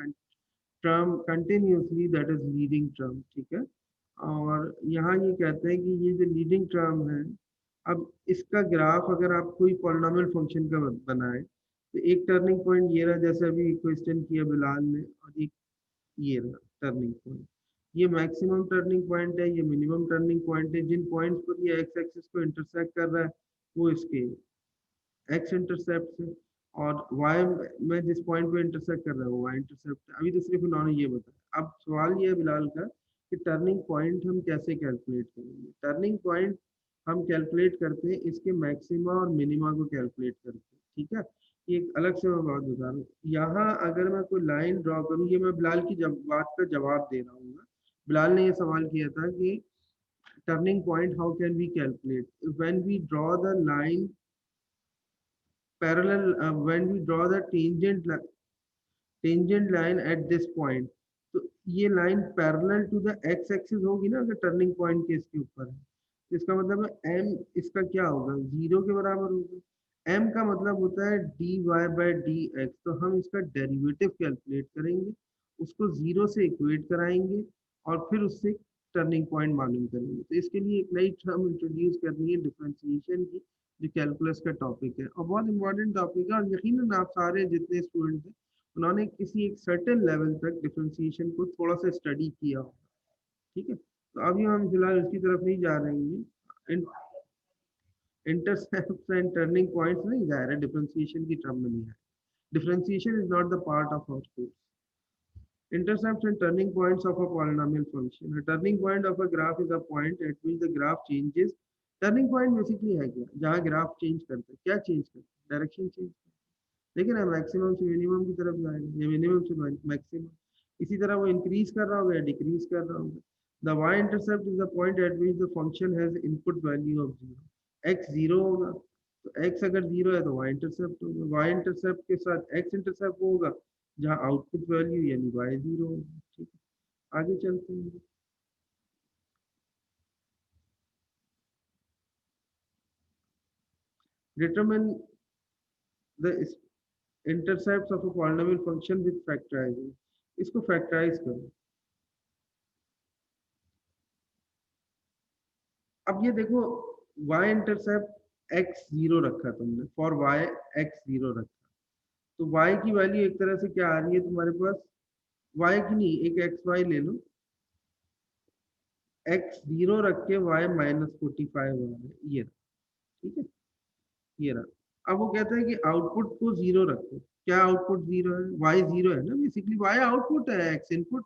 S1: term continuously, that is leading term, ठीक है। और यहाँ ये कहते हैं कि ये जो लीडिंग टर्म है, अब इसका ग्राफ अगर आप कोई पॉलिनॉमियल फंक्शन का बनाए तो एक टर्निंग पॉइंट ये रहा, जैसे अभी क्वेश्चन किया बिलाल ने, और एक ये रहा टर्निंग पॉइंट। ये मैक्सिमम टर्निंग पॉइंट है, ये मिनिमम टर्निंग पॉइंट है। जिन पॉइंट्स पर ये एक्स एक्सिस को इंटरसेक्ट कर रहा है वो इसके एक्स इंटरसेप्ट है, और वाई में जिस पॉइंट पे इंटरसेक्ट कर रहा है वो वाई इंटरसेप्ट है। अभी तो सिर्फ उन्होंने ये बताया। अब सवाल ये है बिलाल का कि टर्निंग पॉइंट हम कैसे कैलकुलेट करेंगे। टर्निंग पॉइंट हम कैलकुलेट करते हैं इसके मैक्सिमा और मिनिमा को कैलकुलेट करके, ठीक है। ये एक अलग से मैं बात बता रहा हूँ। यहाँ अगर मैं कोई लाइन ड्रॉ करूँ, ये मैं बिलाल की बात का जवाब दे रहा हूँ। बिलाल ने ये सवाल किया था कि turning point how can we calculate when we draw the line parallel, when we draw the tangent line at this point, तो ये line parallel to the x axis होगी ना अगर टर्निंग पॉइंट के इसके ऊपर है, तो इसका मतलब है एम इसका क्या होगा, 0 के बराबर होगा। एम का मतलब होता है d y by d x, तो हम इसका डेरिवेटिव कैलकुलेट करेंगे, उसको 0 से इक्वेट कराएंगे और फिर उससे टर्निंग पॉइंट मालूम करेंगे। तो इसके लिए एक नई टर्म इंट्रोड्यूस करनी है डिफरेंशिएशन की, जो कैलकुलस का टॉपिक है और बहुत इंपॉर्टेंट टॉपिक है। और यकीनन आप सारे जितने स्टूडेंट हैं उन्होंने किसी एक सर्टेन लेवल तक डिफरेंशिएशन को थोड़ा सा स्टडी किया होगा, ठीक है। तो अभी हम फिलहाल इसकी तरफ नहीं जा रहे हैं, इंटरसेप्ट एंड टर्निंग पॉइंट्स नहीं जा रहे, डिफरेंशिएशन की टर्म में नहीं है। Differentiation is not the part of our course. Intercepts and turning points of a polynomial function. A turning point of a graph is a point at which the graph changes. Turning point basically है क्या, जहाँ ग्राफ चेंज करता है, क्या चेंज करता है, डायरेक्शन चेंज करता है। लेकिन है मैक्सिमम से मिनिमम की तरफ जाएगा, या मिनिमम से मैक्सिमम। इसी तरह वो इंक्रीज कर रहा होगा या डिक्रीज कर रहा होगा। The y intercept is the point eight which the function has input value of 0। x 0 होगा तो x अगर 0 है तो y इंटरसेप्ट होगा, y इंटरसेप्ट के साथ x इंटरसेप्ट होगा जहाँ आउटपुट वैल्यू यानी y 0 होगा, ठीक है। आगे चलते हैं। Determine the intercepts of a polynomial function with factorising. इसको फैक्टराइज करो। अब ये देखो y इंटरसेप्ट x 0 रखा तुमने, फॉर y x 0 रखा, तो y की वैल्यू एक तरह से क्या आ रही है तुम्हारे पास, y की नहीं, एक xy ले लो, x 0 रख के y -45 आ रहा है, ये रहा, ठीक है, ये रहा। अब वो कहता है कि आउटपुट को 0 रखो। क्या आउटपुट 0 है, y 0 है ना, बेसिकली y आउटपुट है, x इनपुट।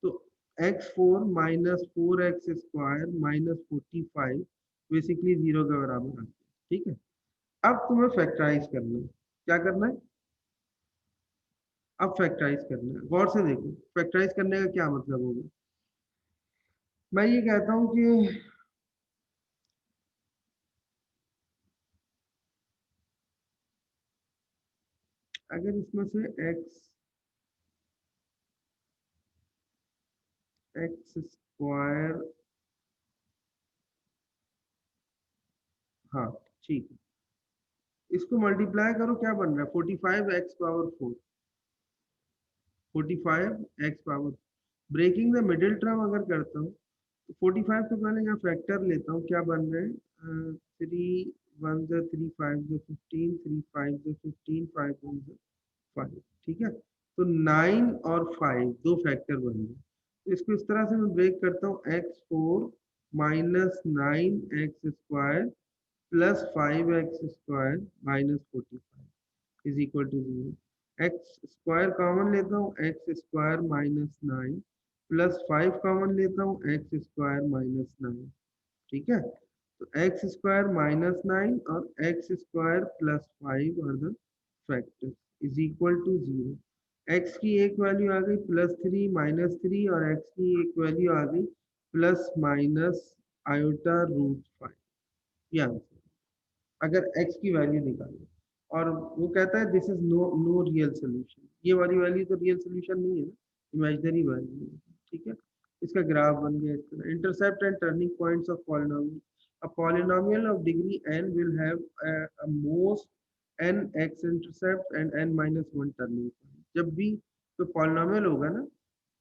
S1: तो x4 -4x स्क्वायर -45 बेसिकली 0 के बराबर आता है, ठीक है। अब तुम्हें फैक्टराइज करना है, क्या करना है, अब फैक्टराइज करना है। गौर से देखो फैक्टराइज करने का क्या मतलब होगा। मैं ये कहता हूं कि अगर इसमें से x स्क्वायर, हाँ ठीक है, इसको मल्टीप्लाई करो, क्या बन रहा है 45x power 4, 45x power. Breaking the middle term अगर करता हूँ तो 45 तो पहले यहाँ फैक्टर लेता हूँ, क्या बन रहे हैं 3 1 3 5 15 3 5 15 5 1 5, ठीक है। तो 9 और 5 दो फैक्टर बन गए। तो इसको इस तरह से मैं ब्रेक करता हूँ, x4 -9x square plus 5x square -45 is equal to 0। X square common लेता हूँ, एक्स स्क्वायर -9 प्लस 5 कॉमन लेता हूँ, एक्स स्क्वायर -9, ठीक है। तो एक्स स्क्वायर -9 और एक्स स्क्वायर प्लस 5 और the factor is equal to 0। X की एक वैल्यू आ गई +3 -3 और एक्स की एक वैल्यू आ गई प्लस माइनस आयोटा √5। या अगर x की वैल्यू निकालो और वो कहता है this is no real solution, ये वाली वैल्यू तो रियल सोल्यूशन नहीं है ना, इमेजिनरी वैल्यू है, ठीक है। इसका ग्राफ बन गया इस तरह। Intercept and turning points of polynomial, A polynomial of degree n will have a most n x intercept and n minus 1 turning point. जब भी तो पॉलिनोमियल होगा ना,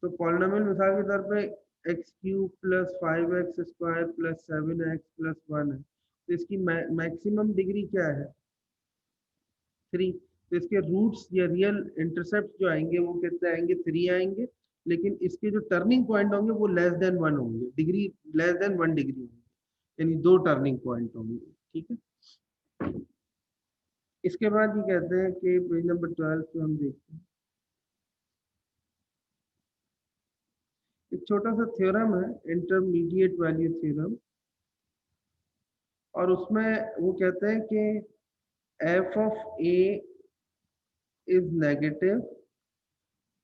S1: तो पॉलिनोमियल मिसाल के तौर पे x cube plus 5x² plus 7x plus 1 है, तो इसकी मैक्सिमम डिग्री क्या है? 3। तो इसके रूट्स या रियल इंटरसेप्ट जो आएंगे वो कितने आएंगे? 3 आएंगे, लेकिन इसके जो टर्निंग पॉइंट होंगे वो लेस देन 1 होंगे, डिग्री लेस देन 1 डिग्री होंगे, यानी 2 टर्निंग पॉइंट होंगे। ठीक है, इसके बाद ये कहते हैं कि पेज नंबर 12 पे हम देखते हैं एक छोटा सा थ्योरम है, इंटरमीडिएट वैल्यू थ्योरम, और उसमें वो कहते हैं कि f of a is negative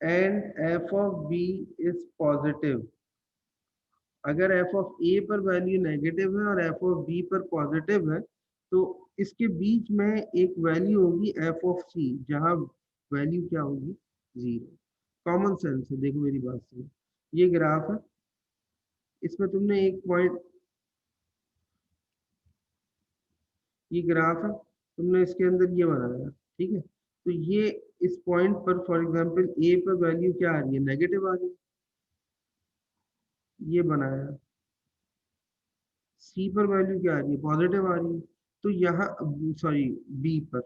S1: and f of b is positive। अगर f of a पर वैल्यू नेगेटिव है और f of b पर पॉजिटिव है, तो इसके बीच में एक वैल्यू होगी f of c, जहां वैल्यू क्या होगी? 0। कॉमन सेंस है, देखो मेरी बात सुनो, ये ग्राफ है, इसमें तुमने एक पॉइंट, ये ग्राफ है, तुमने इसके अंदर ये बनाया, ठीक है, तो ये इस पॉइंट पर फॉर एग्जांपल a पर वैल्यू क्या आ रही है? नेगेटिव आ रही है, ये बनाया। सी पर वैल्यू क्या आ रही है? पॉजिटिव आ रही है। तो यहाँ सॉरी बी पर,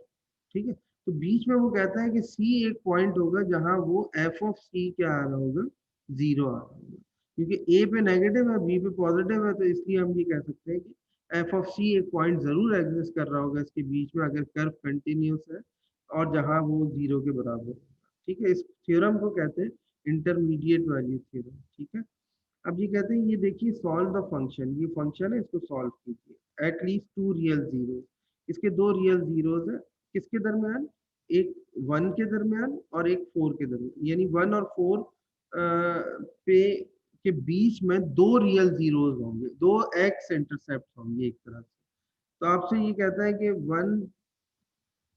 S1: ठीक है, तो बीच में वो कहता है कि सी एक पॉइंट होगा जहां वो एफ ऑफ सी क्या आ रहा होगा? 0 आ रहा होगा, क्योंकि ए पे नेगेटिव है, बी पे पॉजिटिव है, तो इसलिए हम ये कह सकते हैं कि एफ ऑफ सी एक पॉइंट जरूर एग्जिस्ट कर रहा होगा इसके बीच में, अगर कर्व कंटिन्यूस है और जहां वो 0 के बराबर होगा। ठीक है, इस थ्योरम को कहते हैं इंटरमीडिएट वैल्यू थ्योरम। ठीक है, अब ये कहते हैं, ये देखिए सॉल्व द फंक्शन, ये फंक्शन है, इसको सॉल्व कीजिए। एट लीस्ट 2 रियल जीरो, इसके 2 रियल जीरोस है, किसके दरमियान? एक 1 के दरमियान और एक 4 के दरमियान, यानी 1 और 4 पे के बीच में 2 रियल जीरोस होंगे, 2 एक्स इंटरसेप्ट होंगे एक तरह से। तो आपसे ये कहता है कि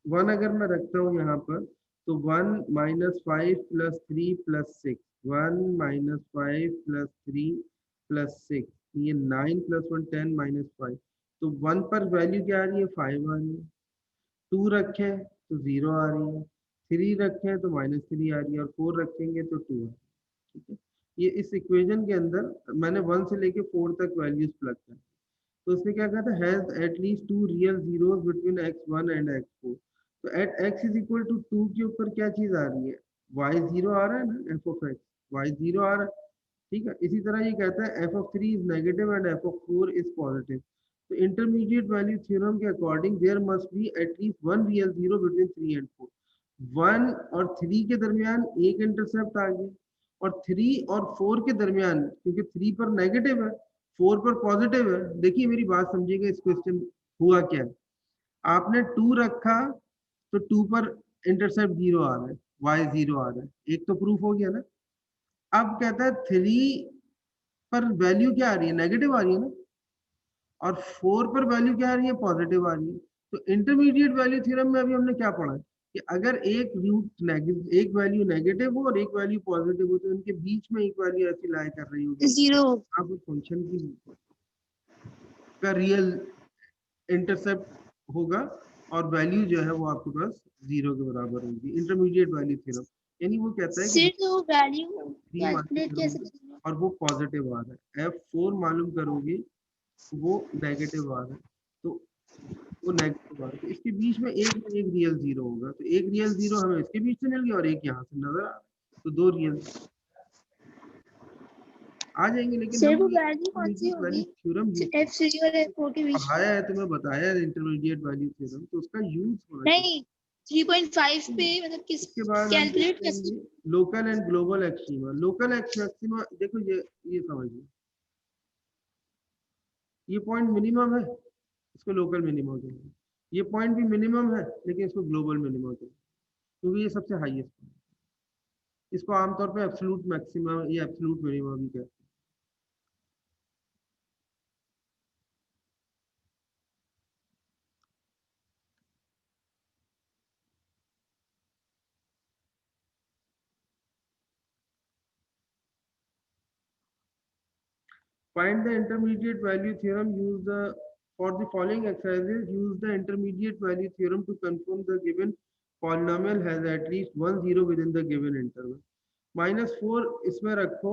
S1: 1 अगर मैं रखता हूँ यहाँ पर, तो 1 minus 5 plus 3 plus 6, 1 minus 5 plus 3 plus 6, ये 9 प्लस 1 10 माइनस 5, तो 1 पर वैल्यू क्या आ रही है? 5 आ रही है। 2 रखें तो 0 आ रही है, 3 रखें तो माइनस 3 आ रही है, और 4 रखेंगे तो 2 है। ठीक है, ये इस इक्वेशन के अंदर मैंने 1 से लेके 4 तक वैल्यूज प्लग कर, तो उसने क्या कहा था? Has at least 2 real zeros between x1 and x4। तो at x is equal to 2 के ऊपर क्या चीज आ रही है? y0 आ रहा है ना, f of x, y0 आ रहा है। ठीक है, इसी तरह ये कहता है f of 3 is negative and f of 4 is positive. तो इंटरमीडिएट वैल्यू थ्योरम के according there must be at least 1 real zero between 3 and 4। 1 और 3 के दरमियान एक इंटरसेप्ट आ गया, और 3 और 4 के दरमियान, क्योंकि 3 पर नेगेटिव है 4 पर पॉजिटिव है। देखिए मेरी बात समझिएगा, इस क्वेश्चन हुआ क्या है, आपने 2 रखा तो 2 पर इंटरसेप्ट 0 आ रहा है, y0 आ रहा है, एक तो प्रूफ हो गया ना। अब कहता है 3 पर वैल्यू क्या आ रही है? नेगेटिव आ रही है ना, और 4 पर वैल्यू क्या आ रही है? पॉजिटिव आ रही है। तो इंटरमीडिएट वैल्यू थ्योरम में अभी हमने क्या पढ़ा कि अगर एक रूट नेगेटिव, एक वैल्यू नेगेटिव हो और एक वैल्यू पॉजिटिव हो, तो इनके बीच में एक वैल्यू ऐसी लाई कर रही होगी,
S4: 0।
S1: आप उस फंक्शन की का रियल इंटरसेप्ट होगा, और वैल्यू जो है वो आपके पास 0 के बराबर होगी। इंटरमीडिएट वैल्यू थ्योरम, यानी वो कहता है कि
S4: सिर्फ वो वैल्यू
S1: 3 मालूम
S4: कैलकुलेट कैसे
S1: करोगे
S4: करेंगे?
S1: और वो पॉजिटिव आ रहा है, f4 मालूम करोगे वो नेगेटिव आ रहा है, तो वो नेगेटिव आ रहा है, तो इसके बीच में एक रियल जीरो होगा, तो एक रियल जीरो हमें इसके बीच से मिल गया और एक यहाँ से नजर आ रहा है, तो 2 रियल आ जाएंगे। लेकिन
S4: सिर्फ
S1: हम
S4: वैल्यू कौन सी
S1: इंटरमीडिएट वैल्यू
S4: होगी?
S1: थ्योरम यूज
S4: f3 और f4 के बीच में?
S1: पढ़ाया है, तुम्हें बताया है इंटरमीडिएट वैल्यू थ्योरम, तो उसका यूज होना चाहिए।
S4: नहीं, 3.5 पे मतलब किस
S1: उसके बाद हम
S4: कैलकुलेट
S1: देखेंगे
S4: कैसे?
S1: Local and global extrema. Local extrema देखो, ये समझिए, ये पॉइंट मिनिमम है, इसको लोकल मिनिमम कहते हैं। ये पॉइंट भी मिनिमम है, लेकिन इसको ग्लोबल मिनिमम कहते हैं, क्योंकि ये सबसे हाईएस्ट पॉइंट। इसको आमतौर पे एब्सोल्यूट मैक्सिमम या एब्सोल्यूट मिनिमम भी कहते हैं। Find the intermediate value theorem. Use the For the following exercises, use the intermediate value theorem to confirm the given polynomial has at least one zero within the given interval. -4 इसमें रखो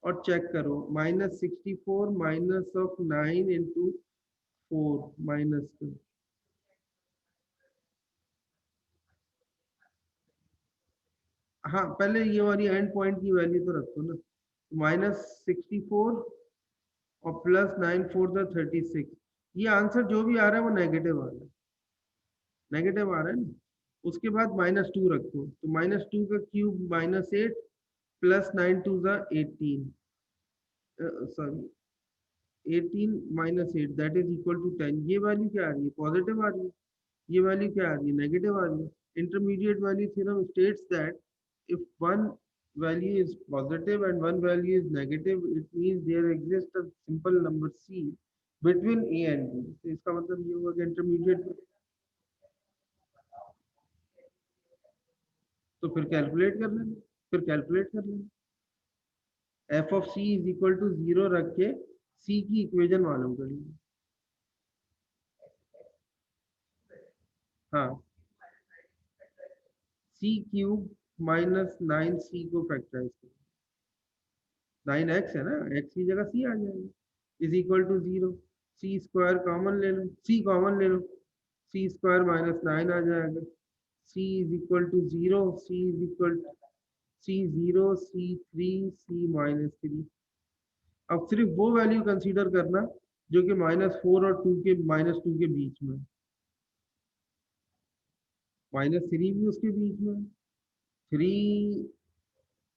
S1: और चेक करो. -64 minus of 9 into 4 minus 2. हाँ, पहले ये वाली एंड पॉइंट की वैल्यू तो रखो ना. -64 और +9 4 36. ये आंसर जो भी आ रहा है वो नेगेटिव आ रहा है. नेगेटिव आ रहा है ना. उसके बाद -2 रखो, तो -2 का cube -8 +9 2 18. Sorry 18 -8 that is equal to 10. ये वैल्यू क्या आ रही है? पॉजिटिव आ रही है. ये वैल्यू क्या आ रही है? नेगेटिव आ रही है. Intermediate value theorem states that if one value is positive and one value is negative, it means there exists a simple number c between a and b. तो इसका मतलब ये हुआ कि इंटरमीडिएट. तो फिर कैलकुलेट कर लेना. f of c is equal to 0 रख के c की इक्वेशन मालूम कर लीजिए. हाँ, c क्यूब -9c को फैक्टराइज करो. 9x है ना, x की जगह c आ जाएगा. Is equal to 0. c square common ले लो, c कॉमन ले लो, c स्क्वायर -9 आ जाएगा. c is equal to 0, c is equal c 0 c 3 c -3. अब सिर्फ वो वैल्यू कंसीडर करना जो कि -4 और 2 के बीच में. -3 भी उसके बीच में, 3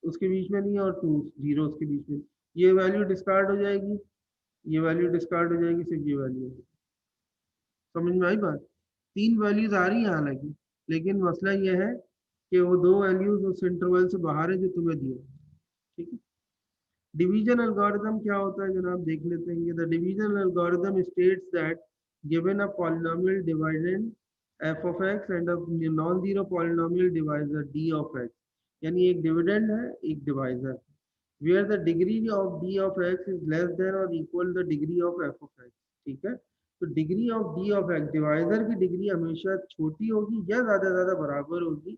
S1: उसके बीच में नहीं और 2 0 उसके बीच में. ये वैल्यू डिस्कार्ड हो जाएगी, ये वैल्यू डिस्कार्ड हो जाएगी, सिर्फ ये वैल्यू. समझ में आई बात? 3 वैल्यूज आ रही है हालांकि, लेकिन मसला ये है कि वो 2 वैल्यूज उस इंटरवल से बाहर है जो तुम्हें दिया. ठीक है. डिवीजन एल्गोरिथम क्या होता है जनाब, देख लेते हैं. The division algorithm states that given a polynomial dividend f of x and a non-zero polynomial divisor d of x. यानी एक डिविडेंड है, एक divisor, where the degree of d of x is less than or equal the degree of f of x. ठीक है. तो degree of d of x, divisor की डिग्री हमेशा छोटी होगी या ज्यादा बराबर होगी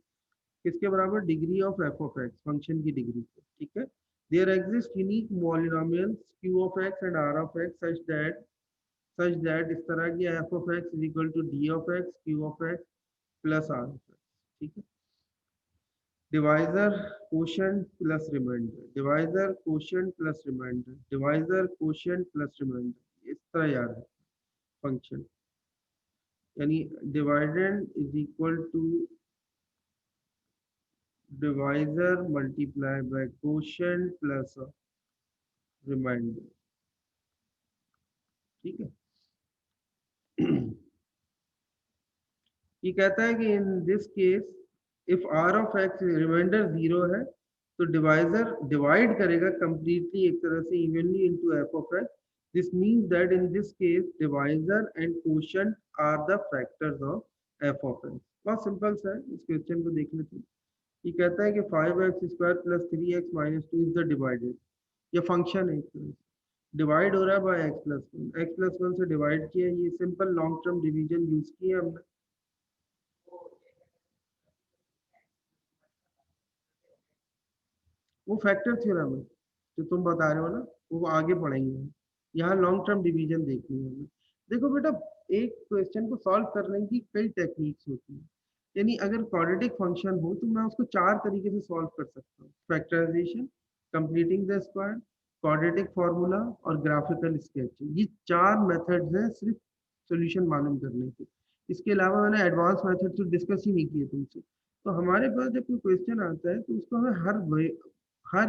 S1: किसके बराबर? Degree of f of x, function की डिग्री के. ठीक है. There exist unique polynomials q of x and r of x such that इस तरह की f of x is equal to d of x, q of x plus r of x. ठीक है. Divisor quotient plus remainder, divisor quotient plus remainder, divisor quotient plus remainder, इस तरह याद है फंक्शन. यानी dividend is equal to divisor multiply by quotient plus remainder. ठीक है. ये कहता है कि in this case if r of x remainder 0 है तो डिवाइजर डिवाइड करेगा कंप्लीटली एक तरह से evenly into f of x. This means that in this case divisor and quotient are the factors of f of x. बहुत सिंपल सा है. इस क्वेश्चन को देख लेते हैं. ये कहता है कि 5x square plus 3x minus 2 is the divided. ये फंक्शन है, एक तरह से डिवाइड हो रहा है by x plus 1. x plus 1 से डिवाइड किया. ये simple long term division use किया हमने. वो फैक्टर थ्योरम है जो तुम बता रहे हो ना, वो आगे पढ़ेंगे. यहाँ लॉन्ग टर्म डिवीजन देखनी है हमें. देखो बेटा, एक क्वेश्चन को सॉल्व करने की कई टेक्निक्स होती हैं. यानी अगर क्वाड्रेटिक फंक्शन हो तो मैं उसको 4 तरीके से सॉल्व कर सकता हूँ. Factorization, completing the square, quadratic formula और ग्राफिकल स्केचिंग. ये 4 मेथड्स हैं सिर्फ सॉल्यूशन मालूम करने के. इसके अलावा मैंने एडवांस मेथड तो डिस्कस ही नहीं किए तुमसे. तो हमारे पास जब कोई क्वेश्चन आता है तो उसको हमें हर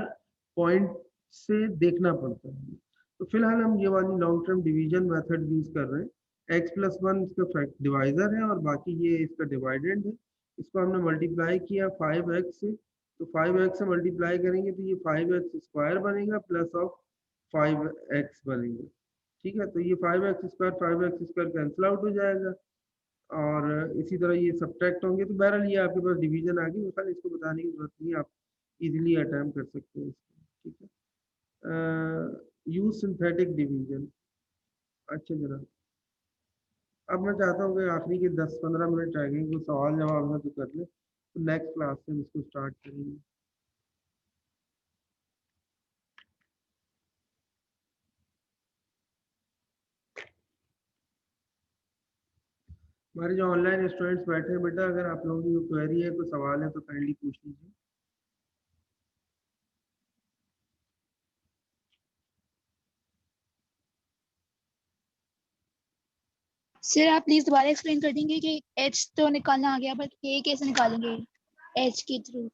S1: पॉइंट से देखना पड़ता है. तो फिलहाल हम ये वाली long term division method use कर रहे हैं. x प्लस 1 इसका डिवाइजर है और बाकी ये इसका डिवाइडेंड है. इसको हमने मल्टीप्लाई किया 5x से, तो 5x से मल्टीप्लाई करेंगे तो ये 5x स्क्वायर बनेगा प्लस ऑफ 5x बनेगा. ठीक है. तो ये 5x स्क्वायर कैंसिल आउट हो जाएगा और इसी तरह ये सब्ट्रैक्ट होंगे. तो बहरहाल ये आपके पास डिवीजन आ गई. मिसाल इसको बताने की जरूरत नहीं, आप इजीली अटेम्प्ट कर सकते हैं इसको. ठीक है. Use synthetic division. अच्छा जनाब, अब मैं चाहता हूँ कि आखिरी के 10-15 मिनट रह गए, कोई सवाल जवाब है तो कर ले, तो नेक्स्ट क्लास से हम इसको स्टार्ट करेंगे। हमारे जो ऑनलाइन स्टूडेंट्स बैठे हैं बेटा, अगर आप लोगों की कोई क्वेरी है, कोई सवाल है तो काइंडली पूछ लीजिए।
S4: सर आप प्लीज दोबारा एक्सप्लेन कर देंगे कि एच तो निकालना आ गया, बट के कैसे निकालेंगे एच के through?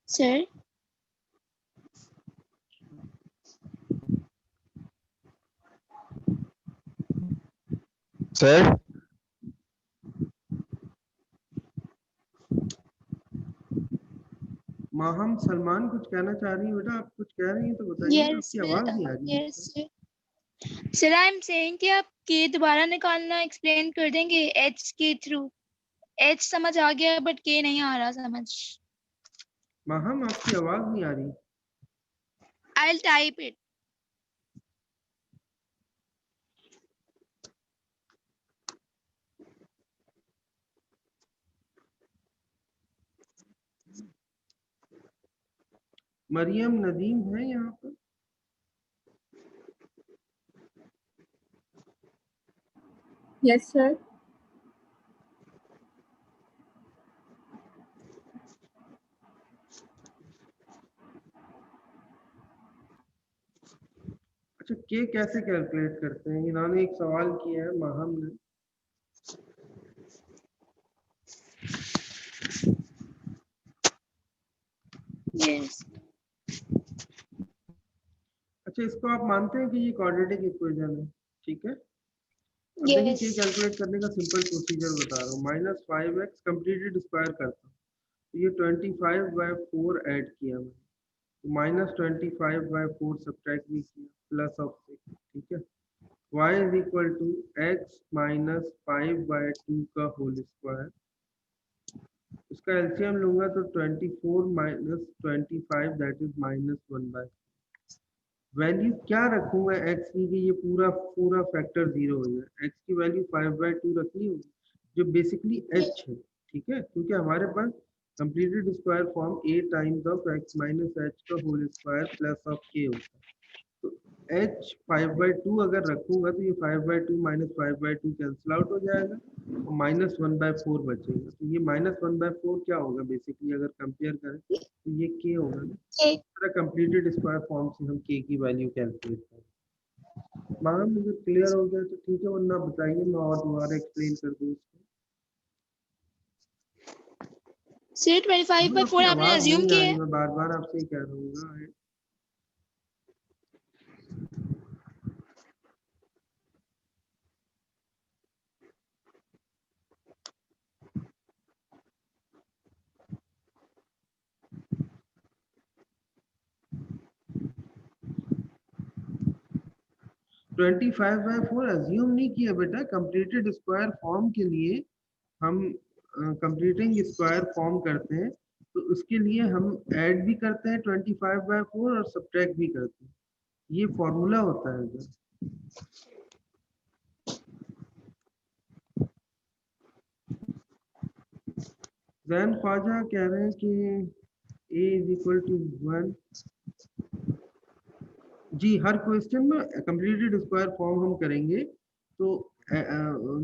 S4: Sir
S2: sir
S1: Maham Salman कुछ कहना चाह रही है बेटा, आप कुछ कह रही हैं तो बताइए, आपकी आवाज़ नहीं आ रही है।
S4: Yes sir, I am saying कि आप के दोबारा निकालना एक्सप्लेन कर देंगे एच के थ्रू। एच समझ आ गया बट के नहीं आ रहा समझ।
S1: माहम आपकी आवाज़ नहीं आ रही।
S4: I will type it.
S1: Maryam Nadeem है यहाँ पर?
S3: Yes, sir.
S1: अच्छा, के कैसे कैलकुलेट करते हैं? इन्होंने एक सवाल किया है माहम ने।
S4: यस
S1: अच्छा, इसको आप मानते हैं कि ये क्वाड्रेटिक इक्वेशन है, ठीक है? अब देखिए, के
S4: यस
S1: कैलकुलेट करने का सिंपल प्रोसीजर बता रहा हूँ। -5x कंप्लीटेड स्क्वायर करता हूँ, तो ये 25/4 ऐड किया मैंने, -25/4 सब्ट्रैक्ट भी किया, +6, ठीक है? y is equal to x minus 5/2 का होल स्क्वायर। इसका एलसीएम लूंगा तो 24 माइनस 25 दैट इज -1/4। वैल्यू क्या रखूंगा x की कि ये पूरा पूरा फैक्टर 0 हो जाए? x की वैल्यू 5/2 रखनी होगी, जो बेसिकली h है, ठीक है? क्योंकि हमारे पास completed square form a times of x minus h का whole square plus of k होता है। तो h 5/2 अगर रखूंगा तो ये 5/2 माइनस 5/2 कैंसिल आउट हो जाएगा और -1/4 बचेगा। तो ये -1/4 क्या होगा बेसिकली, अगर कंपेयर करें तो ये k होगा ना। कंप्लीटेड स्क्वायर फॉर्म से हम k की वैल्यू कैलकुलेट करें। मानो मुझे क्लियर हो गया तो ठीक है, वरना बताइए मैं और दोबारा एक्सप्लेन कर दूं इसको।
S4: सर 25/4
S1: आपकी
S4: आपने
S1: आवाज
S4: अज्यूम
S1: नहीं आ
S4: किया
S1: रही,
S4: है।
S1: मैं बार बार आपसे ही कह रहा हूँ। 25/4 अज्यूम नहीं किया बेटा, कंप्लीटेड स्क्वायर फॉर्म के लिए हम कंप्लीटिंग स्क्वायर फॉर्म करते हैं, तो उसके लिए हम ऐड भी करते हैं 25/4 और सब्ट्रैक्ट भी करते हैं। ये फॉर्मूला होता है सर। जैन ख्वाजा कह रहे हैं कि a इज इक्वल टू 1। जी, हर क्वेश्चन में कंप्लीटेड स्क्वायर फॉर्म हम करेंगे तो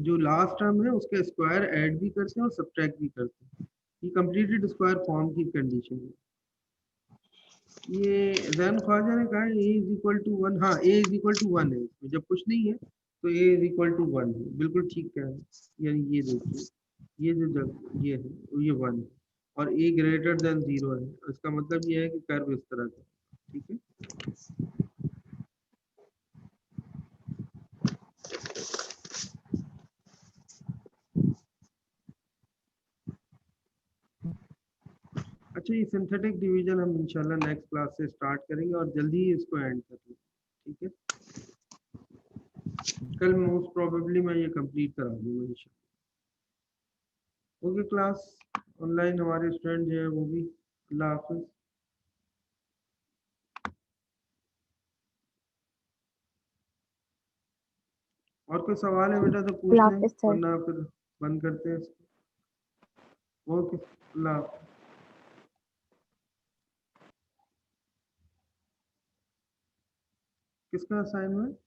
S1: जो लास्ट टर्म है उसका स्क्वायर ऐड भी करते हैं और सब्ट्रैक्ट भी करते हैं। ये कंप्लीटेड स्क्वायर फॉर्म की कंडीशन है। ये जैन ख्वाजा ने कहा a इज इक्वल टू 1। हाँ, a इज इक्वल टू 1 है इसमें, जब कुछ नहीं है तो a इज इक्वल टू 1 है, बिल्कुल ठीक कह रहे हैं। यानी ये देखिए, ये जो जब ये है तो ये 1 है और a ग्रेटर देन 0 है, इसका मतलब ये है कि कर्व इस तरह का, ठीक है? अच्छा, ये सिंथेटिक डिवीजन हम इंशाल्लाह नेक्स्ट क्लास से स्टार्ट करेंगे और जल्दी ही इसको एंड कर लेंगे, ठीक है? कल मोस्ट प्रोबेबली मैं ये कंप्लीट करा दूंगा इंशाल्लाह। ओके क्लास, ऑनलाइन हमारे स्टूडेंट जो है वो भी, अल्लाह हाफिज। और कोई सवाल है बेटा तो पूछ
S6: अल्लाह
S1: लें,
S6: हाफिज सर।
S1: वरना फिर बंद करते हैं इसको। ओके, अल्लाह हाफिज। किसका असाइनमेंट?